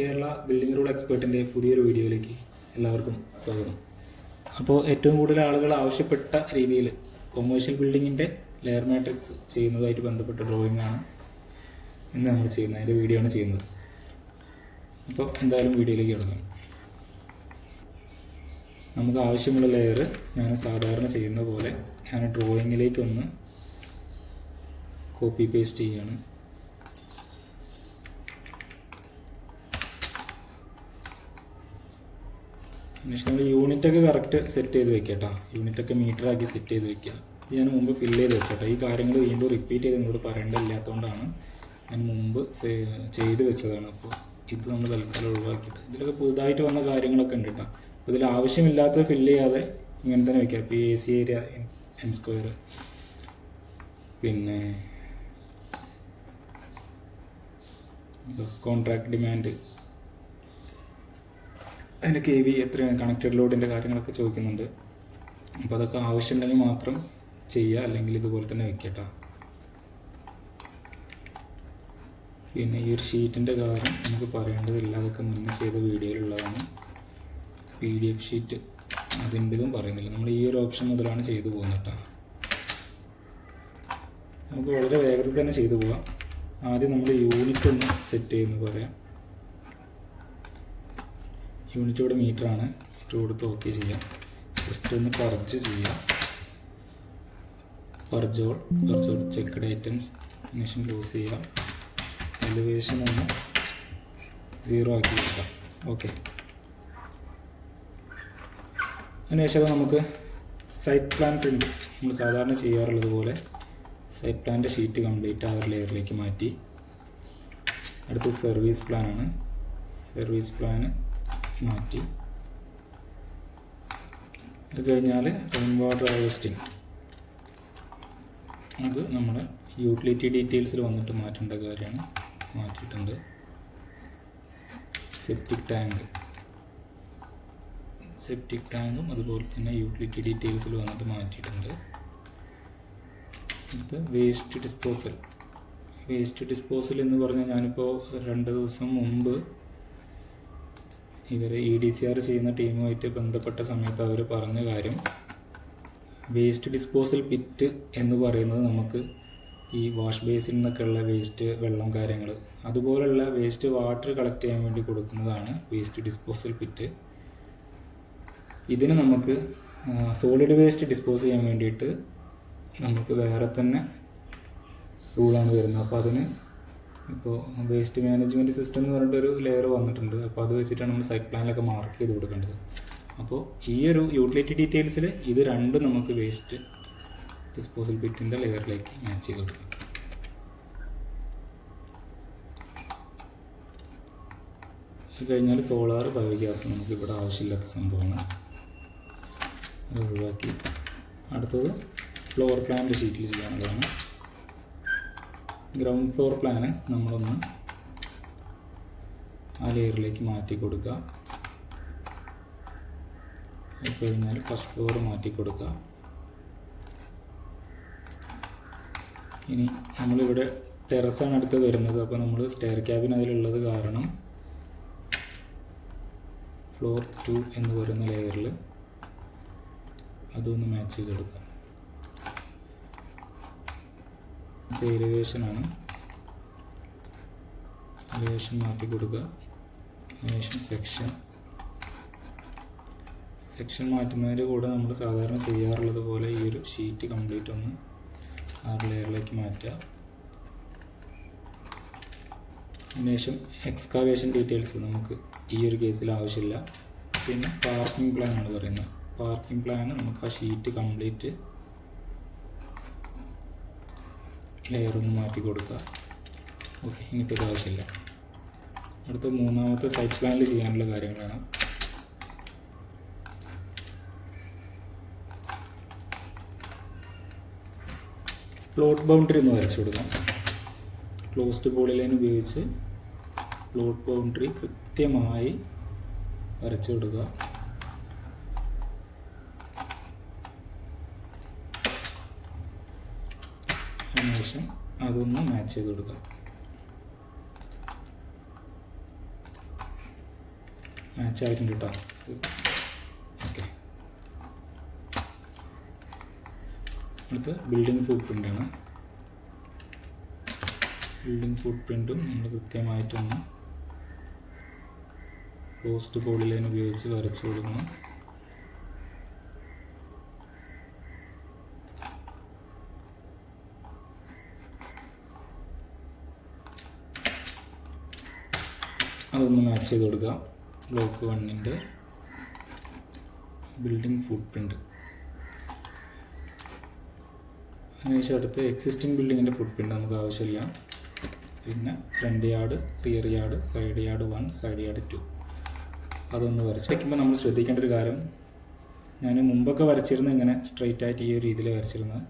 Kerala building rule എക്സ്പേർട്ടിൻ്റെ പുതിയൊരു വീഡിയോയിലേക്ക് എല്ലാവർക്കും സ്വാഗതം. അപ്പോൾ ഏറ്റവും കൂടുതൽ ആളുകൾ ആവശ്യപ്പെട്ട രീതിയിൽ കൊമേഴ്ഷ്യൽ ബിൽഡിങ്ങിൻ്റെ ലെയർ മാട്രിക്സ് ചെയ്യുന്നതായിട്ട് ബന്ധപ്പെട്ട ഡ്രോയിങ് ആണ് ഇന്ന് നമ്മൾ ചെയ്യുന്നത്. അതിൻ്റെ വീഡിയോ ആണ് ചെയ്യുന്നത്. അപ്പോൾ എന്തായാലും വീഡിയോയിലേക്ക് കിടക്കാം. നമുക്ക് ആവശ്യമുള്ള ലെയർ ഞാൻ സാധാരണ ചെയ്യുന്ന പോലെ ഞാൻ ഡ്രോയിങ്ങിലേക്കൊന്ന് കോപ്പി പേസ്റ്റ് ചെയ്യുകയാണ്. നമ്മൾ യൂണിറ്റൊക്കെ കറക്റ്റ് സെറ്റ് ചെയ്ത് വെക്കുക കേട്ടോ. യൂണിറ്റൊക്കെ മീറ്ററാക്കി സെറ്റ് ചെയ്ത് വെക്കുക. ഇത് ഞാൻ മുമ്പ് ഫില്ല് ചെയ്ത് വെച്ചോട്ടെ. ഈ കാര്യങ്ങൾ വീണ്ടും റിപ്പീറ്റ് ചെയ്ത് നിങ്ങളോട് പറയേണ്ടതില്ലാത്തതുകൊണ്ടാണ് ഞാൻ മുമ്പ് ചെയ്ത് വെച്ചതാണ്. അപ്പോൾ ഇത് നമ്മൾ തൽക്കാലം ഒഴിവാക്കിയിട്ട് ഇതിലൊക്കെ പുതുതായിട്ട് വന്ന കാര്യങ്ങളൊക്കെ ഉണ്ട് കേട്ടോ. അപ്പോൾ ഇതിൽ ആവശ്യമില്ലാത്തത് ഫില്ല് ചെയ്യാതെ ഇങ്ങനെ തന്നെ വെക്കുക. ഇപ്പോൾ ഈ AC ഏരിയ M², പിന്നെ കോൺട്രാക്ട് ഡിമാൻഡ്, അതിൻ്റെ KV എത്രയാണ്, കണക്റ്റഡ് ലോഡിൻ്റെ കാര്യങ്ങളൊക്കെ ചോദിക്കുന്നുണ്ട്. അപ്പോൾ അതൊക്കെ ആവശ്യമുണ്ടെങ്കിൽ മാത്രം ചെയ്യുക, അല്ലെങ്കിൽ ഇതുപോലെ തന്നെ വെക്കട്ടോ. പിന്നെ ഈ ഒരു ഷീറ്റിൻ്റെ കാര്യം നമുക്ക് പറയേണ്ടതില്ല, അതൊക്കെ മുന്നേ ചെയ്ത വീഡിയോയിലുള്ളതാണ്. PDF ഷീറ്റ് അതിൻ്റെതും പറയുന്നില്ല, നമ്മൾ ഈ ഒരു ഓപ്ഷൻ മുതലാണ് ചെയ്തു പോകുന്നത് കേട്ടോ. നമുക്ക് വളരെ വേഗത്തിൽ തന്നെ ചെയ്തു പോകാം. ആദ്യം നമ്മൾ യൂണിറ്റ് ഒന്ന് സെറ്റ് ചെയ്യുന്നു പറയാം. യൂണിറ്റ് ഇവിടെ മീറ്ററാണ്. മീറ്റർ കൊടുത്ത് ഓക്കെ ചെയ്യാം. ജസ്റ്റ് ഒന്ന് പർജ് ചെയ്യാം. പർജോൾ ചെക്ക്ഡ് ഐറ്റംസ് ഫിനിഷിംഗ് ക്ലോസ് ചെയ്യാം. എലിവേഷൻ ഒന്ന് 0 ആക്കി വെക്കാം. ഓക്കെ. അതിനുശേഷം നമുക്ക് സൈറ്റ് പ്ലാൻ പ്രിൻ്റ് നമ്മൾ സാധാരണ ചെയ്യാറുള്ളത് പോലെ സൈറ്റ് പ്ലാൻ്റെ ഷീറ്റ് കംപ്ലീറ്റ് ആ ഒരു ലെയറിലേക്ക് മാറ്റി. അടുത്ത് സർവീസ് പ്ലാനാണ്. സർവീസ് പ്ലാന് മാറ്റി. അത് കഴിഞ്ഞാൽ റെയിൻ വാട്ടർ ഹാർവെസ്റ്റിംഗ്, അത് നമ്മുടെ യൂട്ടിലിറ്റി ഡീറ്റെയിൽസിൽ വന്നിട്ട് മാറ്റേണ്ട കാര്യമാണ്, മാറ്റിയിട്ടുണ്ട്. സെപ്റ്റിക് ടാങ്കും അതുപോലെ തന്നെ യൂട്ടിലിറ്റി ഡീറ്റെയിൽസിൽ വന്നിട്ട് മാറ്റിയിട്ടുണ്ട്. ഇത് വേസ്റ്റ് ഡിസ്പോസൽ എന്ന് പറഞ്ഞാൽ ഞാനിപ്പോൾ 2 ദിവസം മുമ്പ് ഇവർ EDCR ചെയ്യുന്ന ടീമുമായിട്ട് ബന്ധപ്പെട്ട സമയത്ത് അവർ പറഞ്ഞ കാര്യം, വേസ്റ്റ് ഡിസ്പോസൽ പിറ്റ് എന്ന് പറയുന്നത് നമുക്ക് ഈ വാഷ് ബേസിൽ നിന്നൊക്കെയുള്ള വേസ്റ്റ് വെള്ളം കാര്യങ്ങൾ അതുപോലുള്ള വേസ്റ്റ് വാട്ടർ കളക്ട് ചെയ്യാൻ വേണ്ടി കൊടുക്കുന്നതാണ് വേസ്റ്റ് ഡിസ്പോസൽ പിറ്റ്. ഇതിന് നമുക്ക് സോളിഡ് വേസ്റ്റ് ഡിസ്പോസ് ചെയ്യാൻ വേണ്ടിയിട്ട് നമുക്ക് വേറെ തന്നെ റൂളാണ് വരുന്നത്. അപ്പോൾ അതിന് ഇപ്പോൾ വേസ്റ്റ് മാനേജ്മെൻറ്റ് സിസ്റ്റം എന്ന് പറഞ്ഞിട്ടൊരു ലെയർ വന്നിട്ടുണ്ട്. അപ്പോൾ അത് വെച്ചിട്ടാണ് നമ്മൾ സൈറ്റ് പ്ലാനിലൊക്കെ മാർക്ക് ചെയ്ത് കൊടുക്കേണ്ടത്. അപ്പോൾ ഈ ഒരു യൂട്ടിലിറ്റി ഡീറ്റെയിൽസിൽ ഇത് രണ്ടും നമുക്ക് വേസ്റ്റ് ഡിസ്പോസൽ പിറ്റിൻ്റെ ലെയറിലേക്ക് മാച്ച് ചെയ്ത് കൊടുക്കാം. അത് കഴിഞ്ഞാൽ സോളാർ ബയോഗ്യാസ് നമുക്ക് ഇവിടെ ആവശ്യമില്ലാത്ത സംഭവമാണ്, അത് ഒഴിവാക്കി. അടുത്തത് ഫ്ലോർ പ്ലാൻ്റെ ഷീറ്റിൽ ചെയ്യാനുള്ളതാണ്. ഗ്രൗണ്ട് ഫ്ലോർ പ്ലാന് നമ്മളൊന്ന് ആ ലെയറിലേക്ക് മാറ്റി കൊടുക്കുക. അത് കഴിഞ്ഞാൽ ഫസ്റ്റ് ഫ്ലോർ മാറ്റി കൊടുക്കുക. ഇനി നമ്മളിവിടെ ടെറസാണ് അടുത്ത് വരുന്നത്. അപ്പോൾ നമ്മൾ സ്റ്റെയർ ക്യാബിൻ അതിലുള്ളത് കാരണം ഫ്ലോർ 2 എന്ന് പറയുന്ന ലെയറിൽ അതൊന്ന് മാച്ച് ചെയ്ത് കൊടുക്കുക. ഇത് എലിവേഷനാണ്. എലിവേഷൻ മാറ്റി കൊടുക്കുക. എലിവേഷൻ സെക്ഷൻ മാറ്റുന്നതിൻ്റെ കൂടെ നമ്മൾ സാധാരണ ചെയ്യാറുള്ളത് പോലെ ഈ ഒരു ഷീറ്റ് കംപ്ലീറ്റ് ഒന്ന് ആ ലെയറിലേക്ക് മാറ്റുക. അതിനുശേഷം എക്സ്കാവേഷൻ ഡീറ്റെയിൽസ് നമുക്ക് ഈ ഒരു കേസിൽ ആവശ്യമില്ല. പിന്നെ പാർക്കിംഗ് പ്ലാൻ ആണ് പറയുന്നത്. പാർക്കിംഗ് പ്ലാന് നമുക്ക് ആ ഷീറ്റ് കംപ്ലീറ്റ് ലെയർ ഒന്ന് മാറ്റി കൊടുക്കുക. ഓക്കെ, ഇനിയിപ്പോൾ ഇത് ആവശ്യമില്ല. അടുത്ത മൂന്നാമത്തെ സൈറ്റ് പ്ലാനിൽ ചെയ്യാനുള്ള കാര്യങ്ങളാണ്. പ്ലോട്ട് ബൗണ്ടറി ഒന്ന് വരച്ചു കൊടുക്കാം. ക്ലോസ്ഡ് പോളിലൈൻ ഉപയോഗിച്ച് പ്ലോട്ട് ബൗണ്ടറി കൃത്യമായി വരച്ചു കൊടുക്കുക. അതിനുശേഷം അതൊന്ന് മാച്ച് ചെയ്ത് കൊടുക്കുക. മാച്ച് ആയിട്ടുണ്ട് കേട്ടോ. ഓക്കെ, അടുത്ത് ബിൽഡിംഗ് ഫുട് പ്രിൻ്റാണ്. ബിൽഡിംഗ് ഫുട് പ്രിൻറ്റും നമ്മൾ കൃത്യമായിട്ടൊന്ന് ക്ലോസ്ഡ് പോളിലൈൻ ഉപയോഗിച്ച് വരച്ചു കൊടുക്കണം. അതൊന്ന് മാച്ച് ചെയ്ത് കൊടുക്കുക. ബ്ലോക്ക് 1ൻ്റെ ബിൽഡിംഗ് ഫുട് പ്രിൻ്റ്. അതിനുശേഷം അടുത്ത് എക്സിസ്റ്റിംഗ് ബിൽഡിങ്ങിൻ്റെ ഫുട് പ്രിൻ്റ് നമുക്ക് ആവശ്യമില്ല. പിന്നെ front yard, rear yard, side yard 1, side yard 2 അതൊന്ന് വരയ്ക്കുമ്പോൾ നമ്മൾ ശ്രദ്ധിക്കേണ്ട ഒരു കാര്യം, ഞാൻ മുമ്പൊക്കെ വരച്ചിരുന്നത് ഇങ്ങനെ സ്ട്രെയിറ്റ് ആയിട്ട് ഈ ഒരു രീതിയിൽ വരച്ചിരുന്നത്.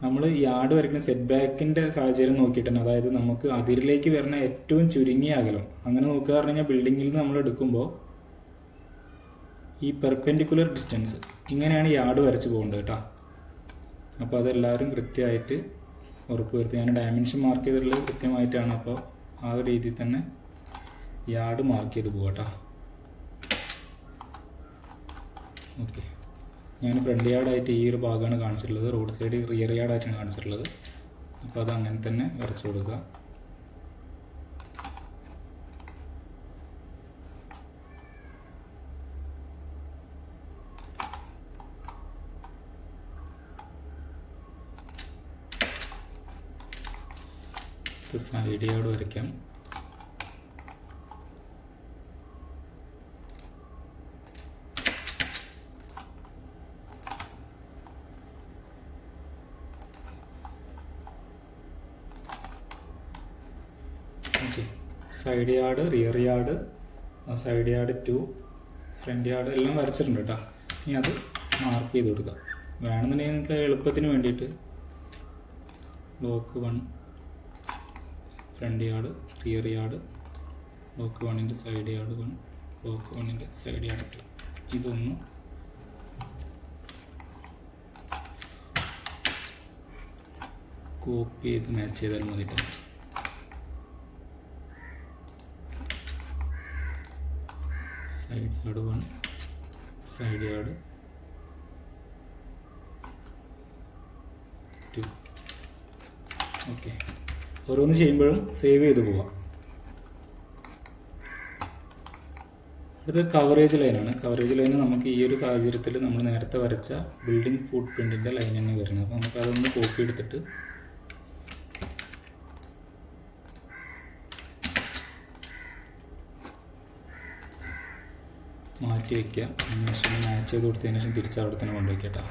നമ്മൾ യാർഡ് വരയ്ക്കുന്ന സെറ്റ് ബാക്കിൻ്റെ സാഹചര്യം നോക്കിയിട്ടാണ്, അതായത് നമുക്ക് അതിരിലേക്ക് വരുന്ന ഏറ്റവും ചുരുങ്ങിയ അകലം അങ്ങനെ നോക്കുക പറഞ്ഞു കഴിഞ്ഞാൽ ബിൽഡിങ്ങിൽ നിന്ന് നമ്മൾ എടുക്കുമ്പോൾ ഈ പെർപെൻഡിക്കുലർ ഡിസ്റ്റൻസ് ഇങ്ങനെയാണ് യാർഡ് വരച്ച് പോകേണ്ടത് കേട്ടോ. അപ്പോൾ അതെല്ലാവരും കൃത്യമായിട്ട് ഉറപ്പ് വരുത്തി. ഞാൻ ഡയമെൻഷൻ മാർക്ക് ചെയ്തിട്ടുള്ളത് കൃത്യമായിട്ടാണ്, അപ്പോൾ ആ ഒരു രീതിയിൽ തന്നെ യാർഡ് മാർക്ക് ചെയ്ത് പോകാം കേട്ടോ. ഓക്കെ, ഞാൻ ഫ്രണ്ട് യാർഡായിട്ട് ഈ ഒരു ഭാഗമാണ് കാണിച്ചിട്ടുള്ളത്, റോഡ് സൈഡ് റിയർ യാർഡായിട്ടാണ് കാണിച്ചിട്ടുള്ളത്. അപ്പോൾ അത് അങ്ങനെ തന്നെ വരച്ചു കൊടുക്കുക. സൈഡ് യാർഡ് വരയ്ക്കാം. Okay, side yard, rear yard, side yard 2, front yard എല്ലാം വരച്ചിട്ടുണ്ട് കേട്ടോ. ഇനി അത് മാർക്ക് ചെയ്ത് കൊടുക്കുക. വേണമെന്നുണ്ടെങ്കിൽ നിങ്ങൾക്ക് എളുപ്പത്തിന് വേണ്ടിയിട്ട് block 1 front yard, rear yard, block 1ൻ്റെ സൈഡ് യാർഡ് 1, ബ്ലോക്ക് 1ൻ്റെ സൈഡ് യാർഡ് 2 ഇതൊന്ന് കോപ്പി ചെയ്ത് മാച്ച് ചെയ്താൽ മതി കേട്ടോ. Side yard 1, side yard 2. Okay, ഓരോന്ന് ചെയ്യുമ്പോഴും സേവ് ചെയ്ത് പോവാം. അടുത്ത കവറേജ് ലൈനാണ്. കവറേജ് ലൈൻ നമുക്ക് ഈ ഒരു സാഹചര്യത്തിൽ നമ്മൾ നേരത്തെ വരച്ച ബിൽഡിംഗ് ഫുട് പ്രിൻറ്റിൻ്റെ ലൈൻ തന്നെ വരുന്നത്. അപ്പോൾ നമുക്ക് അതൊന്ന് കോപ്പി എടുത്തിട്ട് മാറ്റി വയ്ക്കുക. അതിനുശേഷം മാച്ച് ചെയ്ത് കൊടുത്തതിന് ശേഷം തിരിച്ച് അവിടെ തന്നെ കൊണ്ടുവയ്ക്കട്ടോ.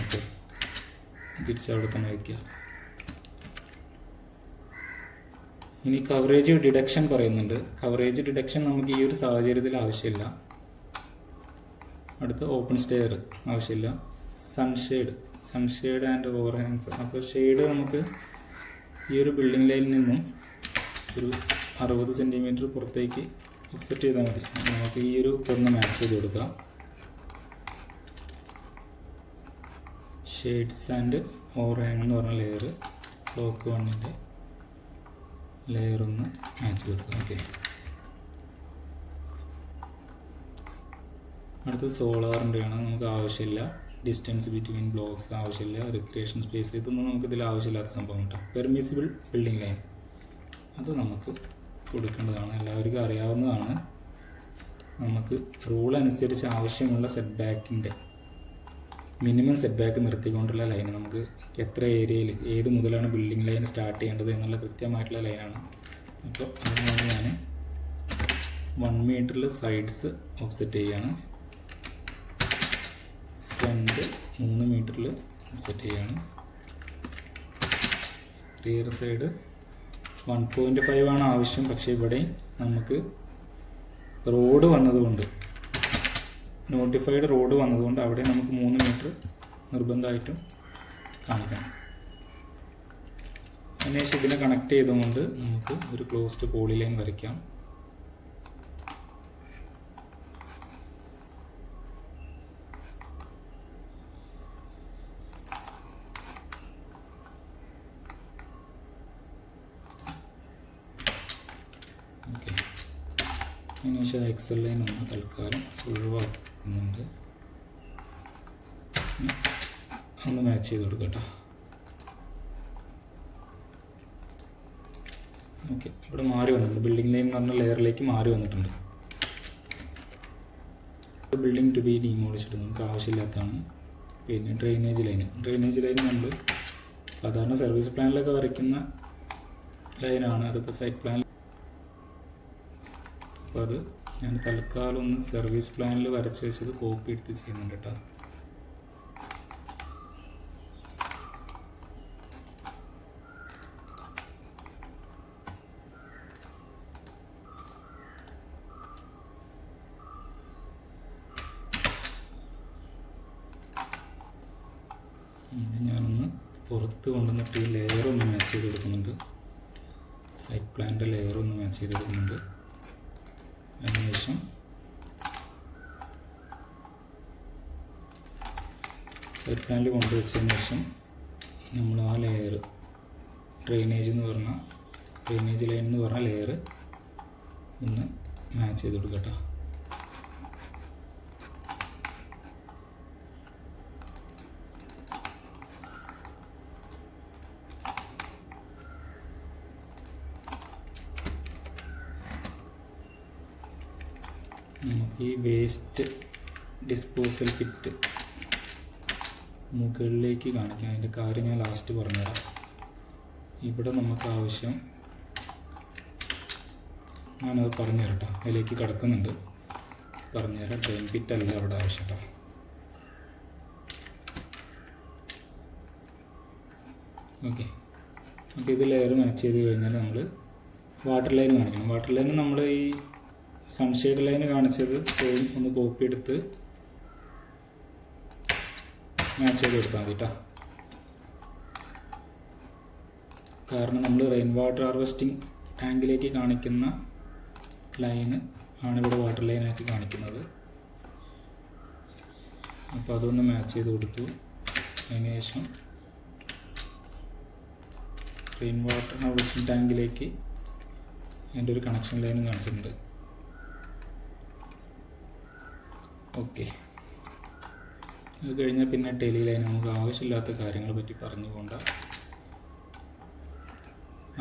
ഓക്കെ, തിരിച്ചവിടെ തന്നെ വയ്ക്കുക. ഇനി കവറേജ് ഡിഡക്ഷൻ പറയുന്നുണ്ട്. കവറേജ് ഡിഡക്ഷൻ നമുക്ക് ഈ ഒരു സാഹചര്യത്തിൽ ആവശ്യമില്ല. അടുത്ത് ഓപ്പൺ സ്റ്റെയർ ആവശ്യമില്ല. Sunshade and overhangs. അപ്പോൾ ഷെയ്ഡ് നമുക്ക് ഈ ഒരു ബിൽഡിംഗ് ലൈനിൽ നിന്നും ഒരു 60 സെൻറ്റിമീറ്റർ പുറത്തേക്ക് സെറ്റ് ചെയ്താൽ മതി. നമുക്ക് ഈ ഒരു ഒന്ന് മാച്ച് ചെയ്ത് കൊടുക്കാം. ഷെയ്ഡ്സ് ആൻഡ് ഓവർഹാങ് എന്ന് പറഞ്ഞ ലെയർ ബ്ലോക്ക് 1ൻ്റെ ലെയർ ഒന്ന് മാച്ച് ചെയ്ത് കൊടുക്കാം. ഓക്കെ, അടുത്തത് സോളാറിൻ്റെയാണ്. നമുക്ക് ആവശ്യമില്ല. ഡിസ്റ്റൻസ് ബിറ്റ്വീൻ ബ്ലോക്സ് ആവശ്യമില്ല. റിക്രിയേഷൻ സ്പേസ് ഇതൊന്നും നമുക്കിതിൽ ആവശ്യമില്ലാത്ത സംഭവം കേട്ടോ. പെർമിസിബിൾ ബിൽഡിംഗ് ലൈൻ അത് നമുക്ക് കൊടുക്കേണ്ടതാണ്, എല്ലാവർക്കും അറിയാവുന്നതാണ്. നമുക്ക് റൂൾ അനുസരിച്ച് ആവശ്യമുള്ള സെറ്റ് ബാക്കിൻ്റെ മിനിമം സെറ്റ് ബാക്ക് നിർത്തിക്കൊണ്ടുള്ള ലൈൻ നമുക്ക് എത്ര ഏരിയയിൽ ഏത് മുതലാണ് ബിൽഡിംഗ് ലൈൻ സ്റ്റാർട്ട് ചെയ്യേണ്ടത് എന്നുള്ള കൃത്യമായിട്ടുള്ള ലൈനാണ്. അപ്പോൾ അതിനാണ് ഞാൻ 1 മീറ്ററിൽ സൈഡ്സ് ഓഫ്സെറ്റ് ചെയ്യുകയാണ്. ഫ്രണ്ട് 3 മീറ്ററിൽ ഓഫ്സെറ്റ് ചെയ്യുകയാണ്. റിയർ സൈഡ് 1.5 ആണ് ആവശ്യം. പക്ഷേ ഇവിടെ നമുക്ക് റോഡ് വന്നതുകൊണ്ട്, നോട്ടിഫൈഡ് റോഡ് വന്നതുകൊണ്ട് അവിടെ നമുക്ക് 3 മീറ്റർ നിർബന്ധമായിട്ടും കാണിക്കണം. അതിനുശേഷം ഇതിനെ കണക്ട് ചെയ്തുകൊണ്ട് നമുക്ക് ഒരു ക്ലോസ്ഡ് പോളി ലൈൻ വരയ്ക്കാം. അതിനുശേഷം എക്സൽ ലൈൻ ഒന്ന് തൽക്കാലം ഒഴിവാക്കുന്നുണ്ട്. ഒന്ന് മാച്ച് ചെയ്ത് കൊടുക്കാം കേട്ടോ. ഓക്കെ, ഇവിടെ മാറി വന്നിട്ടുണ്ട്. ബിൽഡിംഗ് ലൈൻ എന്ന് പറഞ്ഞ ലെയറിലേക്ക് മാറി വന്നിട്ടുണ്ട്. ബിൽഡിംഗ് ടു ബി ഡീമോളിഷ്ഡ് നമുക്ക് ആവശ്യമില്ലാത്തതാണ്. പിന്നെ ഡ്രെയിനേജ് ലൈൻ നമ്മൾ സാധാരണ സർവീസ് പ്ലാനിലൊക്കെ വരയ്ക്കുന്ന ലൈനാണ്. അതിപ്പോൾ സൈറ്റ് പ്ലാനിൽ, അപ്പോൾ അത് ഞാൻ തൽക്കാലം ഒന്ന് സർവീസ് പ്ലാനിൽ വരച്ച് വെച്ചത് കോപ്പി എടുത്ത് ചെയ്യുന്നുണ്ട് കേട്ടോ. ഇത് ഞാനൊന്ന് പുറത്ത് കൊണ്ടുവന്നിട്ട് ഈ ലെയറൊന്ന് മാച്ച് ചെയ്ത് കൊടുക്കുന്നുണ്ട്. സൈറ്റ് പ്ലാനിൻ്റെ ലെയറൊന്ന് മാച്ച് ചെയ്ത് കൊടുക്കുന്നുണ്ട്. അതിനുശേഷം സൈറ്റ് പ്ലാനിൽ കൊണ്ടുവച്ചതിന് ശേഷം നമ്മൾ ആ ലെയർ ഡ്രെയിനേജ് ലൈൻ എന്ന് പറഞ്ഞ ലെയർ ഒന്ന് മാച്ച് ചെയ്ത് കൊടുക്കുക കേട്ടോ. നമുക്ക് ഈ വേസ്റ്റ് ഡിസ്പോസൽ കിറ്റ് മുകളിലേക്ക് കാണിക്കാം. അതിൻ്റെ കാര്യം ഞാൻ ലാസ്റ്റ് പറഞ്ഞുതരാം. ഇവിടെ നമുക്ക് ആവശ്യം, ഞാനത് പറഞ്ഞുതരാം കേട്ടോ. അതിലേക്ക് കിടക്കുന്നുണ്ട്, പറഞ്ഞുതരാം. ഡ്രെയിൻ പിറ്റ് അല്ല അവിടെ ആവശ്യം കേട്ടോ. ഓക്കെ, അപ്പോൾ ഇത് ലെയർ മാച്ച് ചെയ്ത് കഴിഞ്ഞാൽ നമ്മൾ വാട്ടർ ലൈൻ കാണിക്കണം. വാട്ടർ ലൈൻ നമ്മൾ ഈ സൺഷെയ്ഡ് ലൈൻ കാണിച്ചത് സെയിം ഒന്ന് കോപ്പി എടുത്ത് മാച്ച് ചെയ്ത് കൊടുത്താൽ മതി കേട്ടോ. കാരണം നമ്മൾ റെയിൻ വാട്ടർ ഹാർവെസ്റ്റിംഗ് ടാങ്കിലേക്ക് കാണിക്കുന്ന ലൈന് ആണ് ഇവിടെ വാട്ടർ ലൈനായിട്ട് കാണിക്കുന്നത്. അപ്പോൾ അതൊന്ന് മാച്ച് ചെയ്ത് കൊടുത്തു. അതിനുശേഷം റെയിൻ വാട്ടർ ഹാർവെസ്റ്റിംഗ് ടാങ്കിലേക്ക് അതിൻ്റെ ഒരു കണക്ഷൻ ലൈനും കാണിച്ചിട്ടുണ്ട്. ഓക്കെ, അത് കഴിഞ്ഞാൽ പിന്നെ ടെലി ലൈൻ നമുക്ക് ആവശ്യമില്ലാത്ത കാര്യങ്ങളെ പറ്റി പറഞ്ഞു പോകണ്ട.